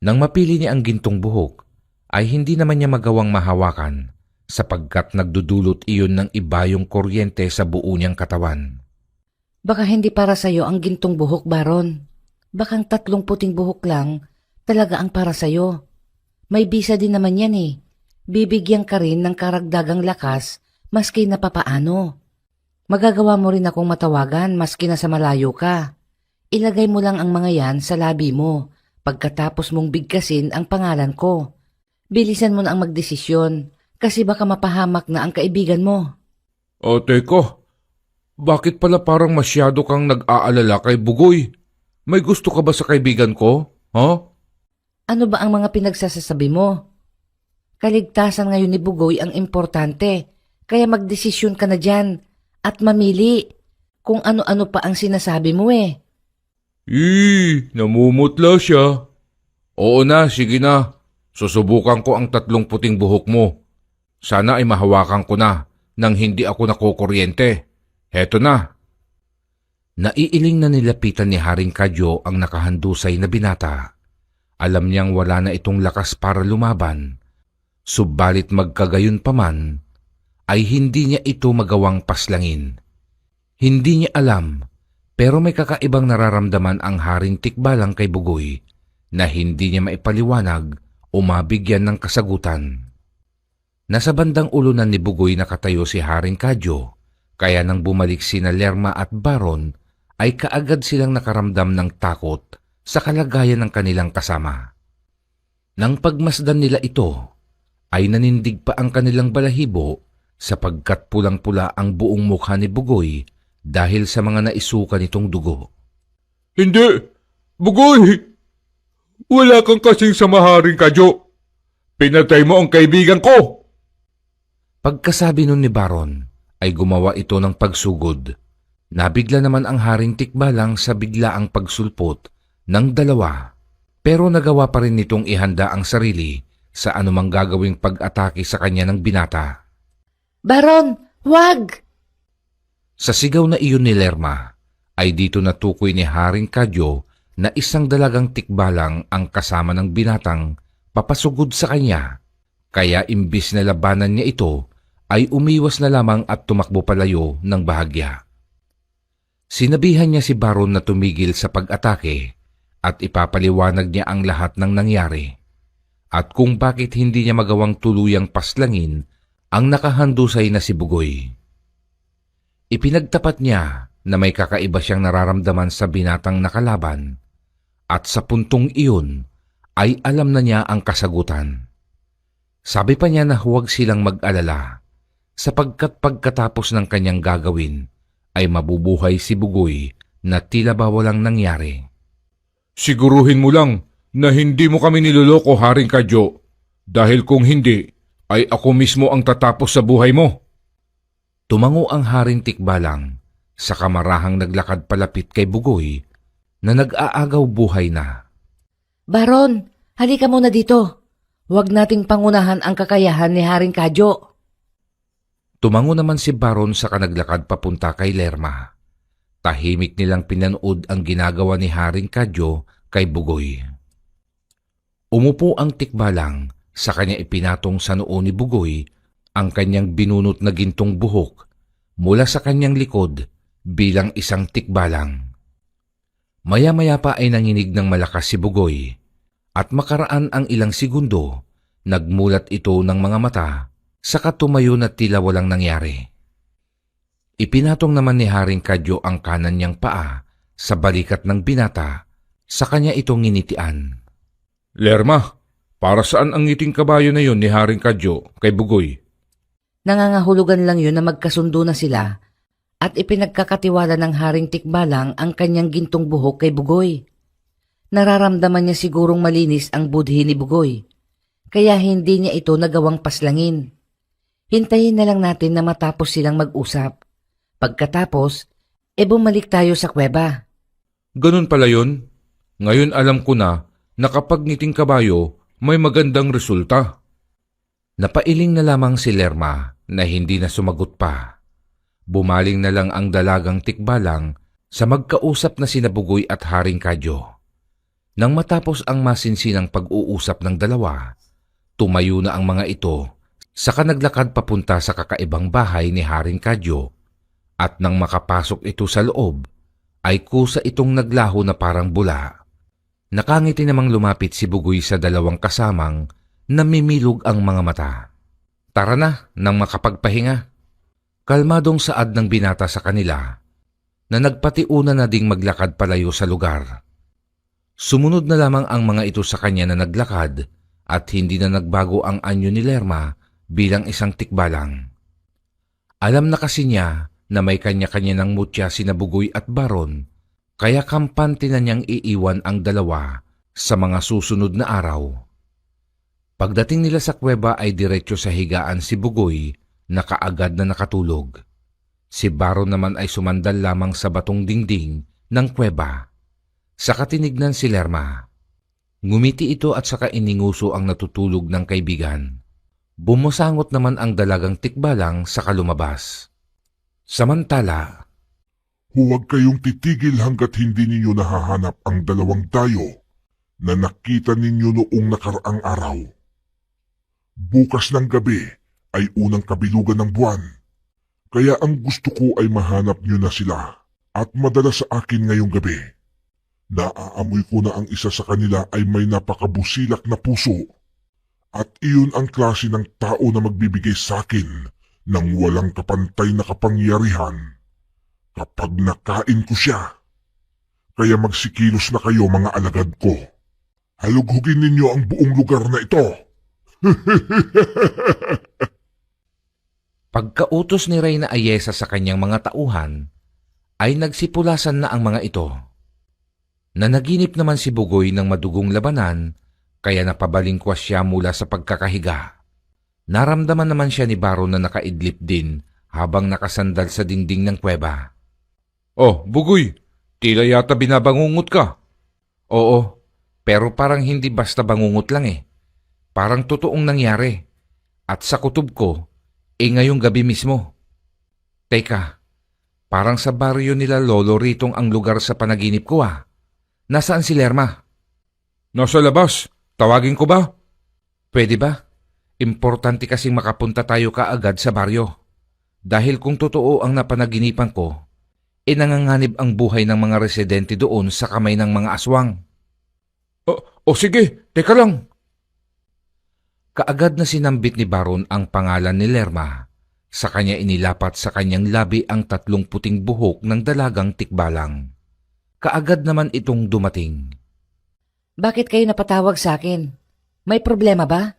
Nang mapili niya ang gintong buhok, ay hindi naman niya magawang mahawakan sapagkat nagdudulot iyon ng ibayong kuryente sa buo niyang katawan. Baka hindi para sa'yo ang gintong buhok, Baron. Bakang 3 puting buhok lang talaga ang para sa'yo. May bisa din naman yan eh. Bibigyan ka rin ng karagdagang lakas maski na papaano. Magagawa mo rin akong matawagan maski na sa malayo ka. Ilagay mo lang ang mga yan sa labi mo pagkatapos mong bigkasin ang pangalan ko. Bilisan mo na ang magdesisyon kasi baka mapahamak na ang kaibigan mo. Teka, bakit pala parang masyado kang nag-aalala kay Bugoy? May gusto ka ba sa kaibigan ko? Ha? Ano ba ang mga pinagsasasabi mo? Kaligtasan ngayon ni Bugoy ang importante, kaya magdesisyon ka na dyan at mamili kung ano-ano pa ang sinasabi mo eh. Namumutla siya. Oo na, sige na. Susubukan ko ang 3 puting buhok mo. Sana ay mahawakan ko na nang hindi ako nakukuryente. Heto na. Naiiling na nilapitan ni Haring Kadyo ang nakahandusay na binata. Alam niyang wala na itong lakas para lumaban. Subalit magkagayon pa man, ay hindi niya ito magawang paslangin. Hindi niya alam, pero may kakaibang nararamdaman ang Haring Tikbalang kay Bugoy na hindi niya maipaliwanag o mabigyan ng kasagutan. Nasa bandang ulunan ni Bugoy nakatayo si Haring Kadyo, kaya nang bumalik sina Lerma at Baron ay kaagad silang nakaramdam ng takot sa kalagayan ng kanilang kasama. Nang pagmasdan nila ito, ay nanindig pa ang kanilang balahibo sapagkat pulang-pula ang buong mukha ni Bugoy dahil sa mga naisuka nitong dugo. Hindi! Bugoy! Wala kang kasing samaharing Kadyo. Pinatay mo ang kaibigan ko! Pagkasabi nun ni Baron, ay gumawa ito ng pagsugod. Nabigla naman ang Haring Tikbalang sa biglaang pagsulpot ng 2, pero nagawa pa rin nitong ihanda ang sarili sa anumang gagawing pag-atake sa kanya ng binata. Baron, wag! Sa sigaw na iyon ni Lerma, ay dito natukoy ni Haring Kadyo na isang dalagang tikbalang ang kasama ng binatang papasugod sa kanya, kaya imbis na labanan niya ito, ay umiwas na lamang at tumakbo palayo ng bahagya. Sinabihan niya si Baron na tumigil sa pag-atake at ipapaliwanag niya ang lahat ng nangyari at kung bakit hindi niya magawang tuluyang paslangin ang nakahandusay na si Bugoy. Ipinagtapat niya na may kakaiba siyang nararamdaman sa binatang nakalaban at sa puntong iyon ay alam na niya ang kasagutan. Sabi pa niya na huwag silang mag-alala sapagkat pagkatapos ng kanyang gagawin ay mabubuhay si Bugoy na tila ba walang nangyari. Siguruhin mo lang na hindi mo kami niloloko, Haring Kadyo, dahil kung hindi, ay ako mismo ang tatapos sa buhay mo. Tumango ang Haring Tikbalang sa kamarahang naglakad palapit kay Bugoy na nag-aagaw buhay na. Baron, halika muna dito. Huwag nating pangunahan ang kakayahan ni Haring Kadyo. Tumango naman si Baron sa kanaglakad papunta kay Lerma. Tahimik nilang pinanood ang ginagawa ni Haring Kadyo kay Bugoy. Umupo ang Tikbalang sa kanya ipinatong sa noo ni Bugoy ang kanyang binunot na gintong buhok mula sa kanyang likod bilang isang tikbalang. Maya-maya pa ay nanginig ng malakas si Bugoy at makaraan ang ilang segundo, nagmulat ito ng mga mata Saka tumayo na tila walang nangyari. Ipinatong naman ni Haring Kadyo ang kanan niyang paa sa balikat ng binata, sa kanya itong nginitian. Lerma, para saan ang ngiting kabayo na yun ni Haring Kadyo kay Bugoy? Nangangahulugan lang yun na magkasundo na sila at ipinagkakatiwala ng Haring Tikbalang ang kanyang gintong buhok kay Bugoy. Nararamdaman niya sigurong malinis ang budhi ni Bugoy, kaya hindi niya ito nagawang paslangin. Hintayin na lang natin na matapos silang mag-usap. Pagkatapos, bumalik tayo sa kuweba. Ganun pala yun. Ngayon alam ko na kapag ngiting kabayo, may magandang resulta. Napailing na lamang si Lerma na hindi na sumagot pa. Bumaling na lang ang dalagang Tikbalang sa magkausap na sina Bugoy at Haring Kadyo. Nang matapos ang masinsinang pag-uusap ng dalawa, tumayo na ang mga ito, saka naglakad papunta sa kakaibang bahay ni Haring Kadyo, at nang makapasok ito sa loob, ay kusa itong naglaho na parang bula. Nakangiti namang lumapit si Bugoy sa dalawang kasamang namimilog ang mga mata. Tara na nang makapagpahinga. Kalmadong saad ng binata sa kanila na nagpatiuna na ding maglakad palayo sa lugar. Sumunod na lamang ang mga ito sa kanya na naglakad at hindi na nagbago ang anyo ni Lerma bilang isang tikbalang. Alam na kasi niya na may kanya-kanya ng mutya sina Bugoy at Baron, kaya kampante na niyang iiwan ang dalawa sa mga susunod na araw. Pagdating nila sa kuweba ay diretso sa higaan si Bugoy na kaagad na nakatulog. Si Baron naman ay sumandal lamang sa batong dingding ng kuweba. Saka tinignan si Lerma. Ngumiti ito at saka ininguso ang natutulog ng kaibigan. Bumusangot naman ang dalagang Tikbalang saka lumabas. Samantala, Huwag kayong titigil hanggat hindi ninyo nahahanap ang dalawang dayo na nakita ninyo noong nakaraang araw. Bukas ng gabi ay unang kabilugan ng buwan, kaya ang gusto ko ay mahanap nyo na sila at madala sa akin ngayong gabi. Naaamoy ko na ang isa sa kanila ay may napakabusilak na puso at iyon ang klase ng tao na magbibigay sa akin ng walang kapantay na kapangyarihan kapag nakain ko siya. Kaya magsikilos na kayo mga alagad ko. Halughugin ninyo ang buong lugar na ito. pagkautos ni Reyna Ayesa sa kanyang mga tauhan, ay nagsipulasan na ang mga ito. Nanaginip naman si Bugoy ng madugong labanan, kaya napabalingkwas siya mula sa pagkakahiga. Naramdaman naman siya ni Baron na nakaidlip din habang nakasandal sa dingding ng kuweba. Oh, Bugoy, tila yata binabangungot ka. Oo, pero parang hindi basta bangungot lang eh. Parang totoong nangyari. At sa kutob ko, ngayong gabi mismo. Teka, parang sa baryo nila Lolo Ritong ang lugar sa panaginip ko ah. Nasaan si Lerma? Nasa labas, tawagin ko ba? Pwede ba? Importante kasing makapunta tayo kaagad sa baryo. Dahil kung totoo ang napanaginipan ko, nanganganib ang buhay ng mga residente doon sa kamay ng mga aswang. O sige, teka lang. Kaagad na sinambit ni Baron ang pangalan ni Lerma. Sa kanya inilapat sa kanyang labi ang 3 puting buhok ng dalagang Tikbalang. Kaagad naman itong dumating. Bakit kayo napatawag sa akin? May problema ba?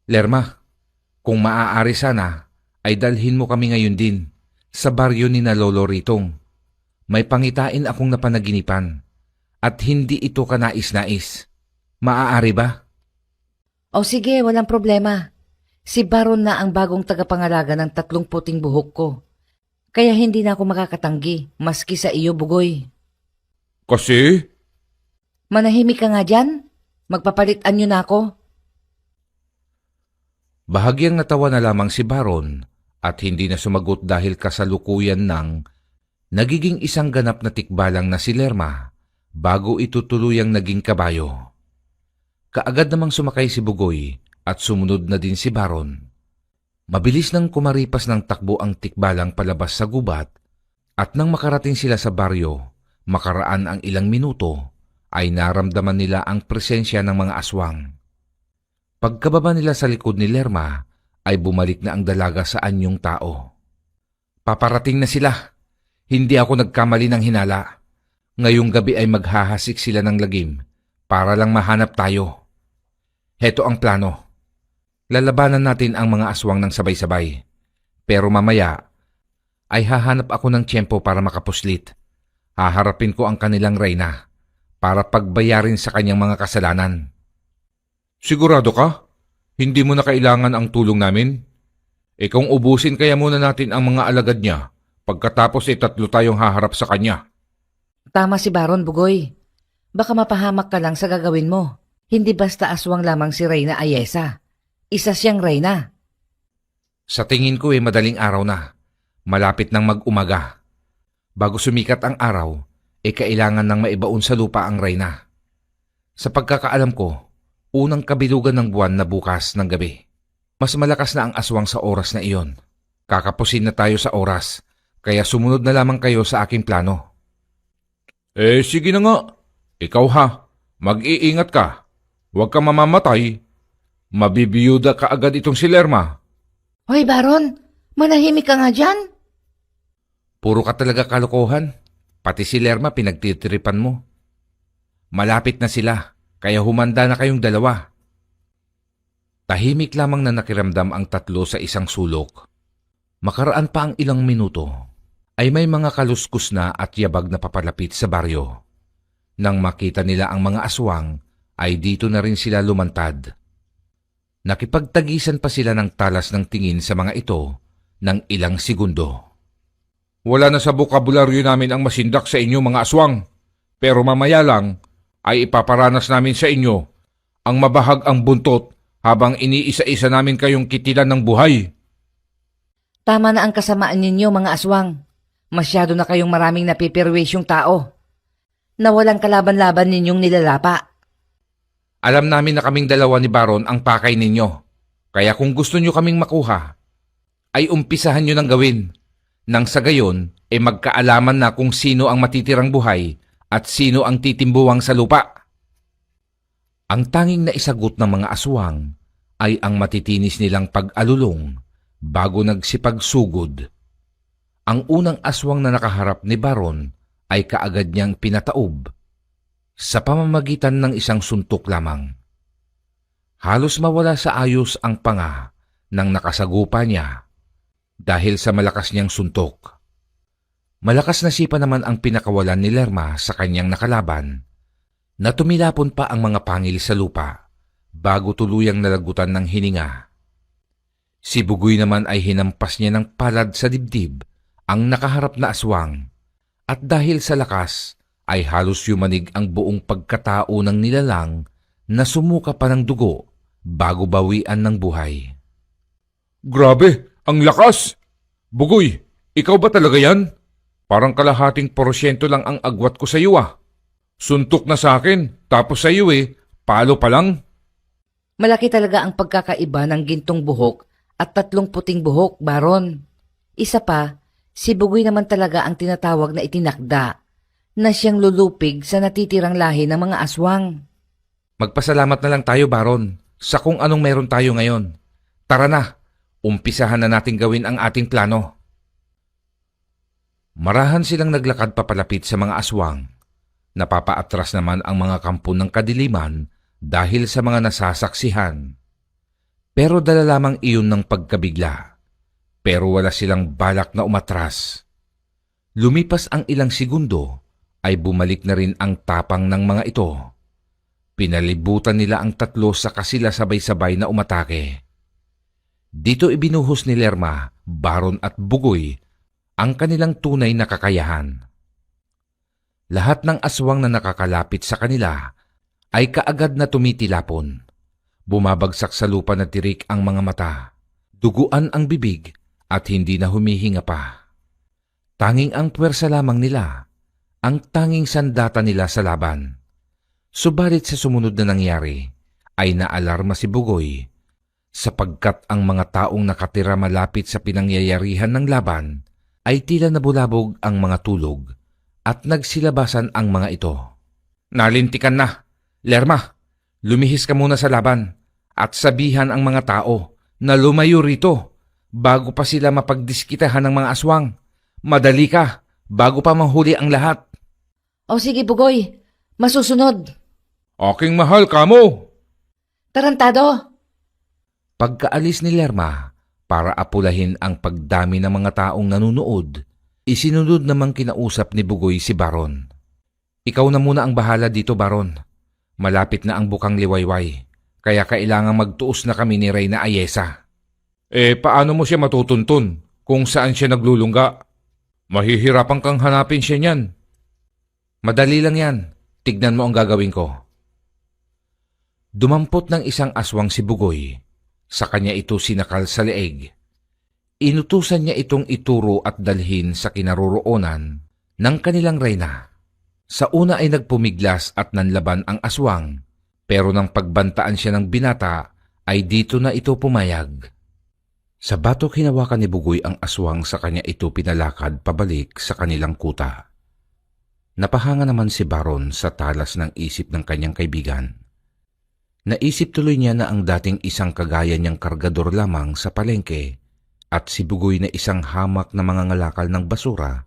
Lerma, kung maaari sana, ay dalhin mo kami ngayon din sa baryo ni na Lolo Ritong. May pangitain akong napanaginipan at hindi ito kanais-nais. Maaari ba? O sige, walang problema. Si Baron na ang bagong tagapangalaga ng 3 puting buhok ko. Kaya hindi na ako makakatanggi, maski sa iyo, Bugoy. Kasi? Manahimik ka nga dyan. Magpapalitan nyo na ako. Bahagyang natawa na lamang si Baron at hindi na sumagot dahil kasalukuyan ng nagiging isang ganap na tikbalang na si Lerma bago ito tuluyang naging kabayo. Kaagad namang sumakay si Bugoy at sumunod na din si Baron. Mabilis nang kumaripas ng takbo ang tikbalang palabas sa gubat at nang makarating sila sa baryo, makaraan ang ilang minuto, ay naramdaman nila ang presensya ng mga aswang. Pagkababa nila sa likod ni Lerma, ay bumalik na ang dalaga sa anyong tao. Paparating na sila. Hindi ako nagkamali ng hinala. Ngayong gabi ay maghahasik sila ng lagim para lang mahanap tayo. Heto ang plano. Lalabanan natin ang mga aswang ng sabay-sabay. Pero mamaya ay hahanap ako ng tiyempo para makapuslit. Haharapin ko ang kanilang reyna para pagbayarin sa kanyang mga kasalanan. Sigurado ka? Hindi mo na kailangan ang tulong namin? Kung ubusin kaya muna natin ang mga alagad niya, pagkatapos ay 3 tayong haharap sa kanya. Tama si Baron Bugoy. Baka mapahamak ka lang sa gagawin mo. Hindi basta aswang lamang si Reyna Ayesa. Isa siyang reyna. Sa tingin ko madaling araw na. Malapit ng mag-umaga. Bago sumikat ang araw, kailangan ng maibaon sa lupa ang reyna. Sa pagkakaalam ko, unang kabilugan ng buwan na bukas ng gabi. Mas malakas na ang aswang sa oras na iyon. Kakapusin na tayo sa oras, kaya sumunod na lamang kayo sa aking plano. Sige na nga. Ikaw ha, mag-iingat ka. Huwag ka mamamatay. Mabibiyuda ka agad itong si Lerma. Hoy Baron, manahimik ka nga dyan. Puro ka talaga kalokohan. Pati si Lerma pinagtitiripan mo. Malapit na sila, kaya humanda na kayong dalawa. Tahimik lamang na nakiramdam ang 3 sa isang sulok. Makaraan pa ang ilang minuto, ay may mga kaluskus na at yabag na papalapit sa baryo. Nang makita nila ang mga aswang, ay dito na rin sila lumantad. Nakipagtagisan pa sila ng talas ng tingin sa mga ito ng ilang segundo. Wala na sa bokabularyo namin ang masindak sa inyo mga aswang. Pero mamaya lang ay ipaparanas namin sa inyo ang mabahag ang buntot habang iniisa-isa namin kayong kitilan ng buhay. Tama na ang kasamaan ninyo mga aswang. Masyado na kayong maraming napipirwisyong tao. Na walang kalaban-laban ninyong nilalapa. Alam namin na kaming dalawa ni Baron ang pakay ninyo. Kaya kung gusto nyo kaming makuha, ay umpisahan nyo ng gawin. Nang sa gayon, magkaalaman na kung sino ang matitirang buhay at sino ang titimbuwang sa lupa. Ang tanging naisagot ng mga aswang ay ang matitinis nilang pag-alulong bago nagsipagsugod. Ang unang aswang na nakaharap ni Baron ay kaagad niyang pinataob sa pamamagitan ng isang suntok lamang. Halos mawala sa ayos ang panga ng nakasagupa niya dahil sa malakas niyang suntok. Malakas na sipa naman ang pinakawalan ni Lerma sa kanyang nakalaban na tumilapon pa ang mga pangil sa lupa bago tuluyang nalagutan ng hininga. Si Bugoy naman ay hinampas niya ng palad sa dibdib ang nakaharap na aswang at dahil sa lakas ay halos yumanig ang buong pagkatao ng nilalang na sumuka pa ng dugo bago bawian ng buhay. Grabe, ang lakas! Bugoy, ikaw ba talaga yan? Parang kalahating porsyento lang ang agwat ko sa iyo ah. Suntok na sa akin, tapos sa iyo palo pa lang. Malaki talaga ang pagkakaiba ng gintong buhok at 3 puting buhok, Baron. Isa pa, si Bugoy naman talaga ang tinatawag na itinakda na siyang lulupig sa natitirang lahi ng mga aswang. Magpasalamat na lang tayo, Baron, sa kung anong meron tayo ngayon. Tara na, umpisahan na natin gawin ang ating plano. Marahan silang naglakad papalapit sa mga aswang. Napapaatras naman ang mga kampo ng kadiliman dahil sa mga nasasaksihan. Pero dala lamang iyon ng pagkabigla. Pero wala silang balak na umatras. Lumipas ang ilang segundo ay bumalik na rin ang tapang ng mga ito. Pinalibutan nila ang 3 sa kasila sabay-sabay na umatake. Dito ibinuhos ni Lerma, Baron at Bugoy ang kanilang tunay na kakayahan. Lahat ng aswang na nakakalapit sa kanila ay kaagad na tumitilapon. Bumabagsak sa lupa na tirik ang mga mata, duguan ang bibig at hindi na humihinga pa. Tanging ang puwersa lamang nila, ang tanging sandata nila sa laban. Subalit sa sumunod na nangyari ay naalarma si Bugoy sapagkat ang mga taong nakatira malapit sa pinangyayarihan ng laban ay tila nabulabog ang mga tulog at nagsilabasan ang mga ito. Nalintikan na! Lerma, lumihis ka muna sa laban at sabihan ang mga tao na lumayo rito bago pa sila mapagdiskitahan ng mga aswang. Madali ka bago pa mahuli ang lahat. O sige, Bugoy. Masusunod. Aking mahal kamo. Tarantado. Pagkaalis ni Lerma para apulahin ang pagdami ng mga taong nanunood, isinunod namang kinausap ni Bugoy si Baron. Ikaw na muna ang bahala dito, Baron. Malapit na ang bukang liwayway, kaya kailangang magtuos na kami ni Reyna Ayesa. Paano mo siya matutuntun kung saan siya naglulungga? Mahihirapan kang hanapin siya niyan. Madali lang yan. Tignan mo ang gagawin ko. Dumampot ng isang aswang si Bugoy. Sa kanya ito sinakal sa leeg. Inutusan niya itong ituro at dalhin sa kinaroroonan ng kanilang reyna. Sa una ay nagpumiglas at nanlaban ang aswang, pero nang pagbantaan siya ng binata ay dito na ito pumayag. Sa batok hinawakan ni Bugoy ang aswang, sa kanya ito pinalakad pabalik sa kanilang kuta. Napahanga naman si Baron sa talas ng isip ng kanyang kaibigan. Naisip tuloy niya na ang dating isang kagaya niyang kargador lamang sa palengke at si Bugoy na isang hamak na mga ngalakal ng basura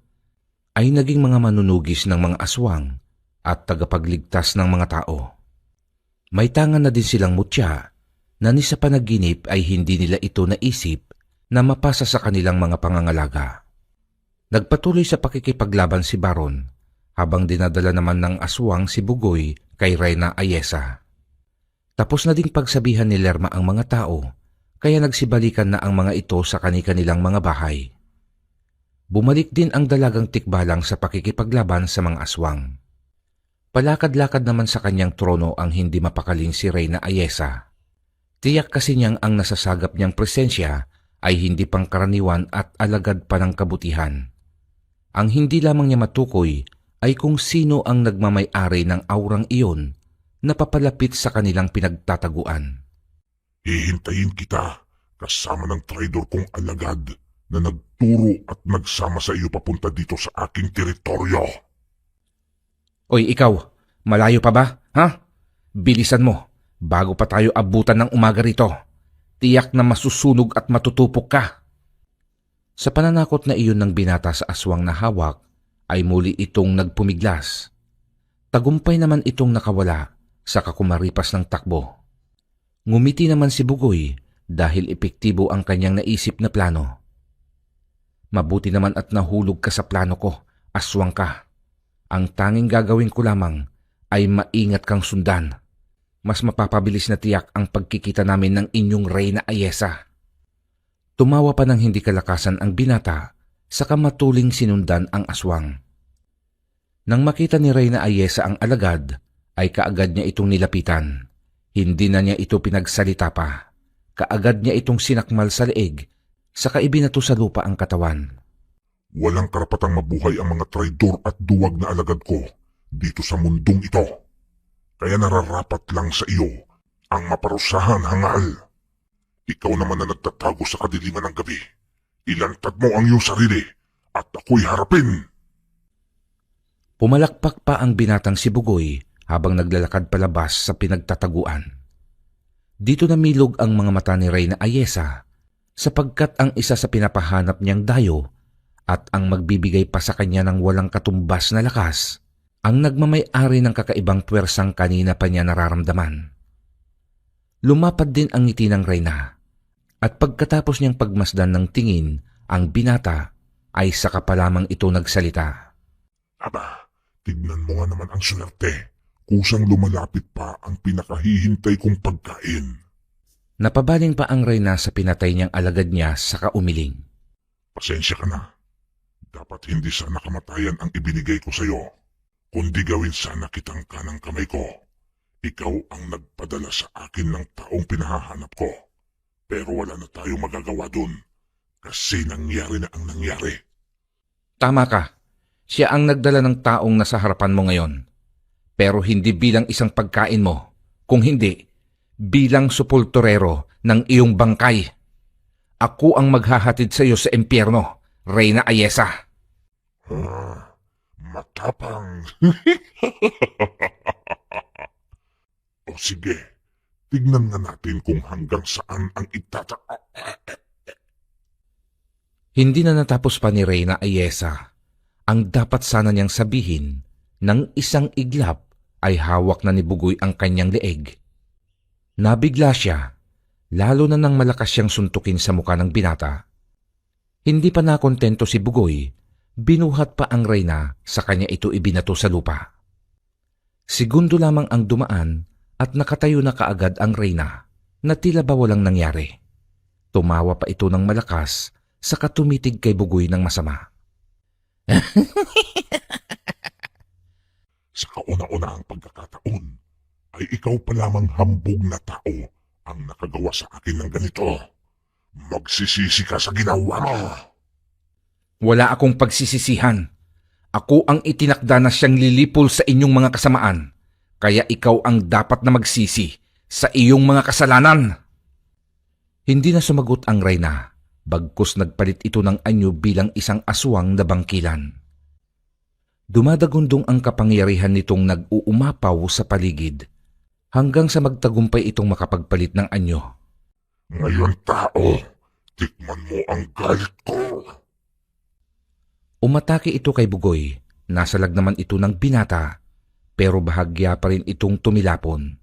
ay naging mga manunugis ng mga aswang at tagapagligtas ng mga tao. May tangan na din silang mutya na ni sa panaginip ay hindi nila ito naisip na mapasa sa kanilang mga pangangalaga. Nagpatuloy sa pakikipaglaban si Baron habang dinadala naman ng aswang si Bugoy kay Reyna Ayesa. Tapos na ding pagsabihan ni Lerma ang mga tao, kaya nagsibalikan na ang mga ito sa kani-kanilang mga bahay. Bumalik din ang dalagang tikbalang sa pakikipaglaban sa mga aswang. Palakad-lakad naman sa kanyang trono ang hindi mapakaling si Reyna Ayesa. Tiyak kasi niyang ang nasasagap niyang presensya ay hindi pangkaraniwan at alagad pa ng kabutihan. Ang hindi lamang niya matukoy ay kung sino ang nagmamay-ari ng aurang iyon na papalapit sa kanilang pinagtataguan. Hihintayin kita kasama ng traidor kong alagad na nagturo at nagsama sa iyo papunta dito sa aking teritoryo. Oy, ikaw, malayo pa ba? Ha? Bilisan mo, bago pa tayo abutan ng umaga rito. Tiyak na masusunog at matutupok ka. Sa pananakot na iyon ng binata sa aswang na hawak, ay muli itong nagpumiglas. Tagumpay naman itong nakawala sa kakumaripas ng takbo. Ngumiti naman si Bugoy dahil epektibo ang kanyang naisip na plano. Mabuti naman at nahulog ka sa plano ko, aswang ka. Ang tanging gagawin ko lamang ay maingat kang sundan. Mas mapapabilis na tiyak ang pagkikita namin ng inyong Reyna Ayesa. Tumawa pa ng hindi kalakasan ang binata, saka matuling sinundan ang aswang. Nang makita ni Reyna Ayesa ang alagad, ay kaagad niya itong nilapitan. Hindi na niya ito pinagsalita pa. Kaagad niya itong sinakmal sa leeg, saka ibinato sa lupa ang katawan. Walang karapatang mabuhay ang mga traidor at duwag na alagad ko dito sa mundong ito. Kaya nararapat lang sa iyo ang maparusahan, hangal. Ikaw naman na nagtatago sa kadiliman ng gabi. Ilantad mo ang iyong sarili at ako'y harapin. Pumalakpak pa ang binatang si Bugoy habang naglalakad palabas sa pinagtataguan. Dito namilog ang mga mata ni Reyna Ayesa sapagkat ang isa sa pinapahanap niyang dayo at ang magbibigay pa sa kanya ng walang katumbas na lakas ang nagmamay-ari ng kakaibang puwersang kanina pa niya nararamdaman. Lumapad din ang ngiti ng Reyna at pagkatapos niyang pagmasdan ng tingin ang binata ay saka pa lamang ito nagsalita. Aba, tignan mo nga naman ang swerte. Kusang lumalapit pa ang pinakahihintay kong pagkain. Napabaling pa ang Reyna sa pinatay niyang alagad niya saka umiling. Pasensya ka na. Dapat hindi sana kamatayan ang ibinigay ko sa iyo, kundi gawin sana kitang kanang kamay ko. Ikaw ang nagpadala sa akin ng taong pinahahanap ko. Pero wala na tayong magagawa dun kasi nangyari na ang nangyari. Tama ka. Siya ang nagdala ng taong nasa harapan mo ngayon. Pero hindi bilang isang pagkain mo, kung hindi, bilang supulturero ng iyong bangkay. Ako ang maghahatid sa iyo sa impyerno, Reyna Ayesa. Matapang. O sige, Tignan nga natin kung hanggang saan ang Hindi na natapos pa ni Reyna Ayesa ang dapat sana niyang sabihin nang isang iglap ay hawak na ni Bugoy ang kanyang leeg. Nabigla siya, lalo na nang malakas siyang suntukin sa muka ng binata. Hindi pa nakontento si Bugoy, binuhat pa ang Reyna sa kanya ito ibinato sa lupa. Segundo lamang ang dumaan at nakatayo na kaagad ang Reyna na tila ba walang nangyari. Tumawa pa ito ng malakas saka tumitig kay Bugoy ng masama. Sa kauna-unahang pagkakataon, ay ikaw pa lamang hambog na tao ang nakagawa sa akin ng ganito. Magsisisi ka sa ginawa mo. Wala akong pagsisisihan. Ako ang itinakda na siyang lilipol sa inyong mga kasamaan. Kaya ikaw ang dapat na magsisi sa iyong mga kasalanan. Hindi na sumagot ang Reyna, bagkus nagpalit ito ng anyo bilang isang aswang na bangkilan. Dumadagundong ang kapangyarihan nitong nag-uumapaw sa paligid hanggang sa magtagumpay itong makapagpalit ng anyo. Ngayon tao, tikman mo ang galit ko. Umatake ito kay Bugoy, nasalag naman ito ng binata, pero bahagya pa rin itong tumilapon.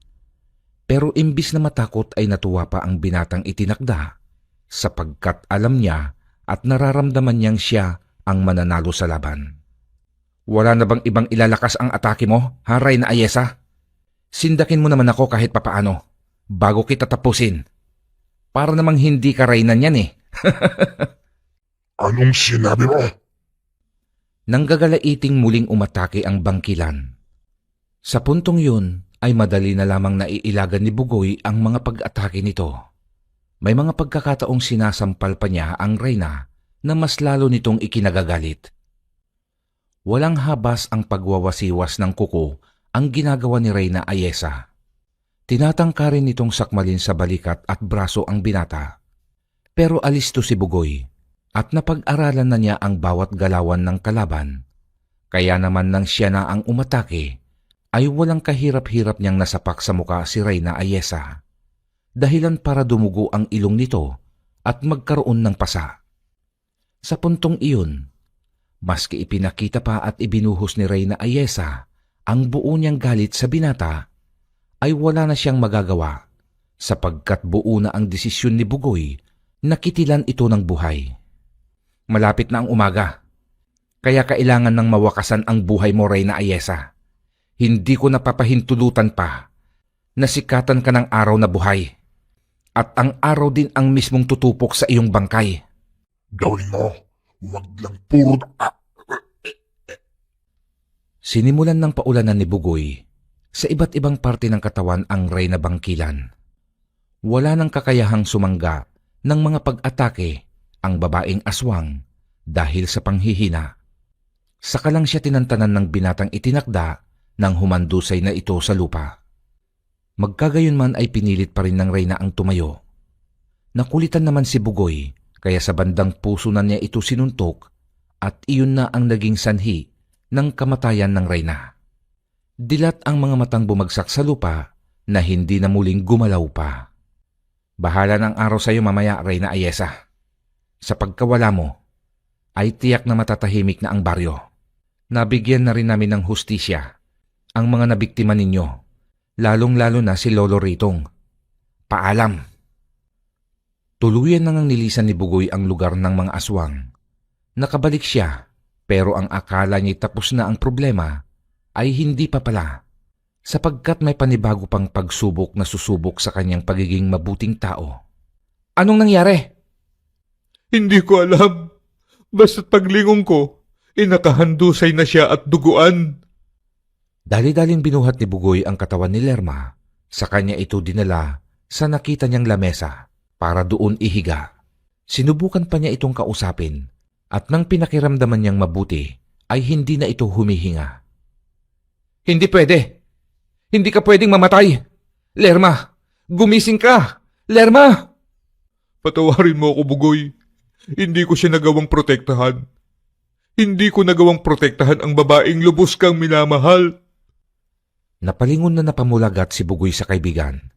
Pero imbis na matakot ay natuwa pa ang binatang itinakda, sapagkat alam niya at nararamdaman niyang siya ang mananalo sa laban. Wala na bang ibang ilalakas ang atake mo, ha, Reyna Ayesa? Sindakin mo naman ako kahit papaano, bago kita tapusin. Para namang hindi ka Reyna niyan eh. Anong sinabi mo? Nanggagalaiting muling umatake ang bangkilan. Sa puntong yun ay madali na lamang naiilagan ni Bugoy ang mga pag-atake nito. May mga pagkakataong sinasampal pa niya ang Reyna na mas lalo nitong ikinagagalit. Walang habas ang pagwawasiwas ng kuko ang ginagawa ni Reyna Ayesa. Tinatangka rin nitong sakmalin sa balikat at braso ang binata. Pero alisto si Bugoy at napag-aralan na niya ang bawat galawan ng kalaban. Kaya naman nang siya na ang umatake, ay walang kahirap-hirap niyang nasapak sa muka si Reyna Ayesa. Dahilan para dumugo ang ilong nito at magkaroon ng pasa. Sa puntong iyon, maski ipinakita pa at ibinuhos ni Reyna Ayesa ang buo niyang galit sa binata, ay wala na siyang magagawa sapagkat buo na ang desisyon ni Bugoy na kitilan ito ng buhay. Malapit na ang umaga, kaya kailangan nang mawakasan ang buhay mo, Reyna Ayesa. Hindi ko napapahintulutan pa na sikatan ka ng araw na buhay at ang araw din ang mismong tutupok sa iyong bangkay. Gawin mo, wag lang puro... Sinimulan ng paulanan ni Bugoy sa iba't ibang parte ng katawan ang Reyna Bangkilan. Wala nang kakayahang sumangga ng mga pag-atake ang babaeng aswang dahil sa panghihina. Saka lang siya tinantanan ng binatang itinakda nang humandusay na ito sa lupa. Magkagayunman ay pinilit pa rin ng Reyna ang tumayo. Nakulitan naman si Bugoy kaya sa bandang puso na niya ito sinuntok at iyon na ang naging sanhi ng kamatayan ng Reyna. Dilat ang mga matang bumagsak sa lupa na hindi na muling gumalaw pa. Bahala ng araw sa iyo mamaya, Reyna Ayesa. Sa pagkawala mo, ay tiyak na matatahimik na ang baryo. Nabigyan na rin namin ng hustisya ang mga nabiktima ninyo, lalong-lalo na si Lolo Ritong. Paalam. Tuluyan na ngang nilisan ni Bugoy ang lugar ng mga aswang. Nakabalik siya, pero ang akala niya tapos na ang problema ay hindi pa pala, sapagkat may panibago pang pagsubok na susubok sa kanyang pagiging mabuting tao. Anong nangyari? Hindi ko alam. Basta't paglingon ko, nakahandusay na siya at duguan. Dali-daling binuhat ni Bugoy ang katawan ni Lerma. Sa kanya ito dinala sa nakita niyang lamesa para doon ihiga. Sinubukan pa niya itong kausapin at nang pinakiramdaman niyang mabuti ay hindi na ito humihinga. Hindi pwede. Hindi ka pwedeng mamatay. Lerma, gumising ka. Lerma! Patawarin mo ako, Bugoy. Hindi ko siya nagawang protektahan. Hindi ko nagawang protektahan ang babaeng lubos kang minamahal. Napalingon na napamulagat si Bugoy sa kaibigan.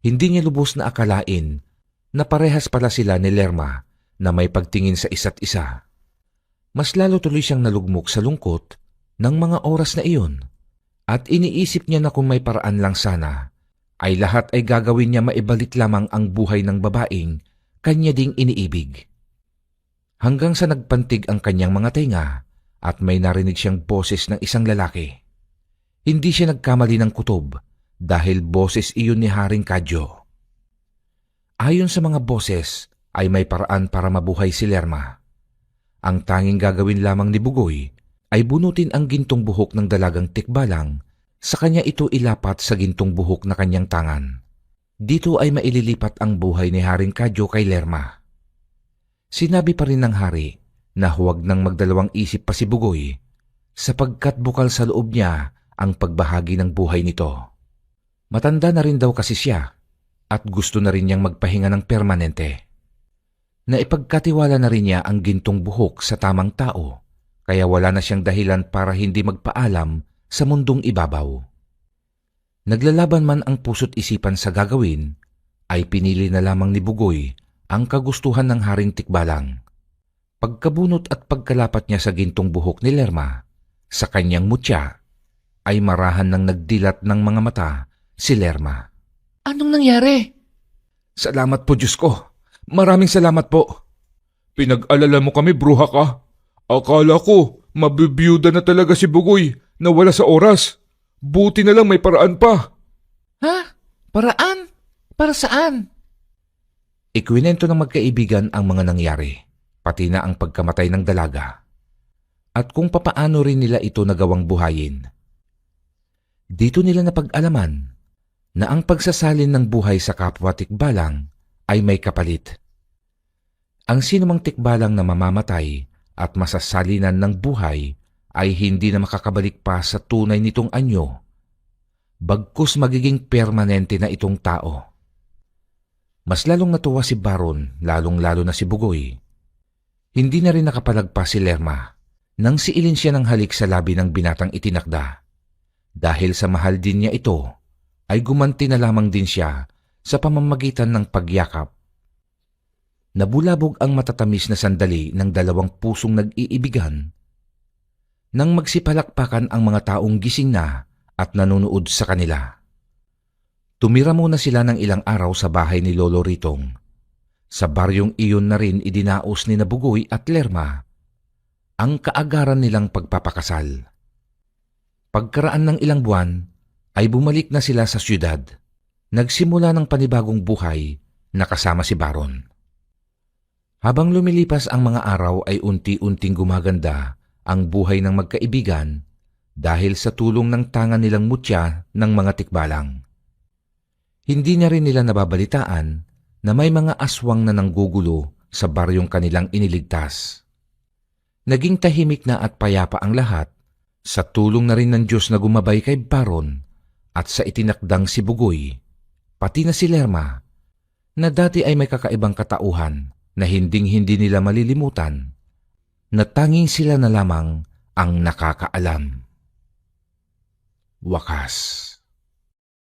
Hindi niya lubos na akalain na parehas pala sila ni Lerma na may pagtingin sa isa't isa. Mas lalo tuloy siyang nalugmok sa lungkot ng mga oras na iyon at iniisip niya na kung may paraan lang sana ay lahat ay gagawin niya maibalik lamang ang buhay ng babaeng kanya ding iniibig. Hanggang sa nagpantig ang kanyang mga tenga at may narinig siyang boses ng isang lalaki. Hindi siya nagkamali ng kutob dahil boses iyon ni Haring Kadyo. Ayon sa mga boses ay may paraan para mabuhay si Lerma. Ang tanging gagawin lamang ni Bugoy ay bunutin ang gintong buhok ng dalagang tikbalang, sa kanya ito ilapat sa gintong buhok na kanyang tangan. Dito ay maililipat ang buhay ni Haring Kadyo kay Lerma. Sinabi pa rin ng hari na huwag nang magdalawang isip pa si Bugoy sapagkat bukal sa loob niya ang pagbahagi ng buhay nito. Matanda na rin daw kasi siya at gusto na rin niyang magpahinga ng permanente. Naipagkatiwala na rin niya ang gintong buhok sa tamang tao kaya wala na siyang dahilan para hindi magpaalam sa mundong ibabaw. Naglalaban man ang puso't isipan sa gagawin, ay pinili na lamang ni Bugoy ang kagustuhan ng Haring Tikbalang. Pagkabunot at pagkalapat niya sa gintong buhok ni Lerma, sa kanyang mutya, ay marahan ng nagdilat ng mga mata si Lerma. Anong nangyari? Salamat po, Diyos ko. Maraming salamat po. Pinag-alala mo kami, bruha ka. Akala ko, mabibiyuda na talaga si Bugoy na wala sa oras. Buti na lang may paraan pa. Ha? Paraan? Para saan? Ikwinento ng magkaibigan ang mga nangyari, pati na ang pagkamatay ng dalaga, at kung papaano rin nila ito nagawang buhayin. Dito nila napag-alaman na ang pagsasalin ng buhay sa kapwa tikbalang ay may kapalit. Ang sinumang tikbalang na mamamatay at masasalinan ng buhay ay hindi na makakabalik pa sa tunay nitong anyo, bagkus magiging permanente na itong tao. Mas lalong natuwa si Baron, lalong-lalo na si Bugoy. Hindi na rin nakapalagpas si Lerma nang siilin siya ng halik sa labi ng binatang itinakda. Dahil sa mahal din niya ito, ay gumanti na lamang din siya sa pamamagitan ng pagyakap. Nabulabog ang matatamis na sandali ng dalawang pusong nag-iibigan nang magsipalakpakan ang mga taong gising na at nanonood sa kanila. Tumira muna sila ng ilang araw sa bahay ni Lolo Ritong. Sa baryong iyon na rin idinaos ni Bugoy at Lerma ang kaagaran nilang pagpapakasal. Pagkaraan ng ilang buwan ay bumalik na sila sa syudad. Nagsimula ng panibagong buhay na kasama si Baron. Habang lumilipas ang mga araw ay unti-unting gumaganda ang buhay ng magkaibigan dahil sa tulong ng tangan nilang mutya ng mga tikbalang. Hindi na rin nila nababalitaan na may mga aswang na nanggugulo sa baryong kanilang iniligtas. Naging tahimik na at payapa ang lahat sa tulong na rin ng Diyos na gumabay kay Baron at sa itinakdang si Bugoy, pati na si Lerma, na dati ay may kakaibang katauhan na hinding-hindi nila malilimutan, na tanging sila na lamang ang nakakaalam. Wakas.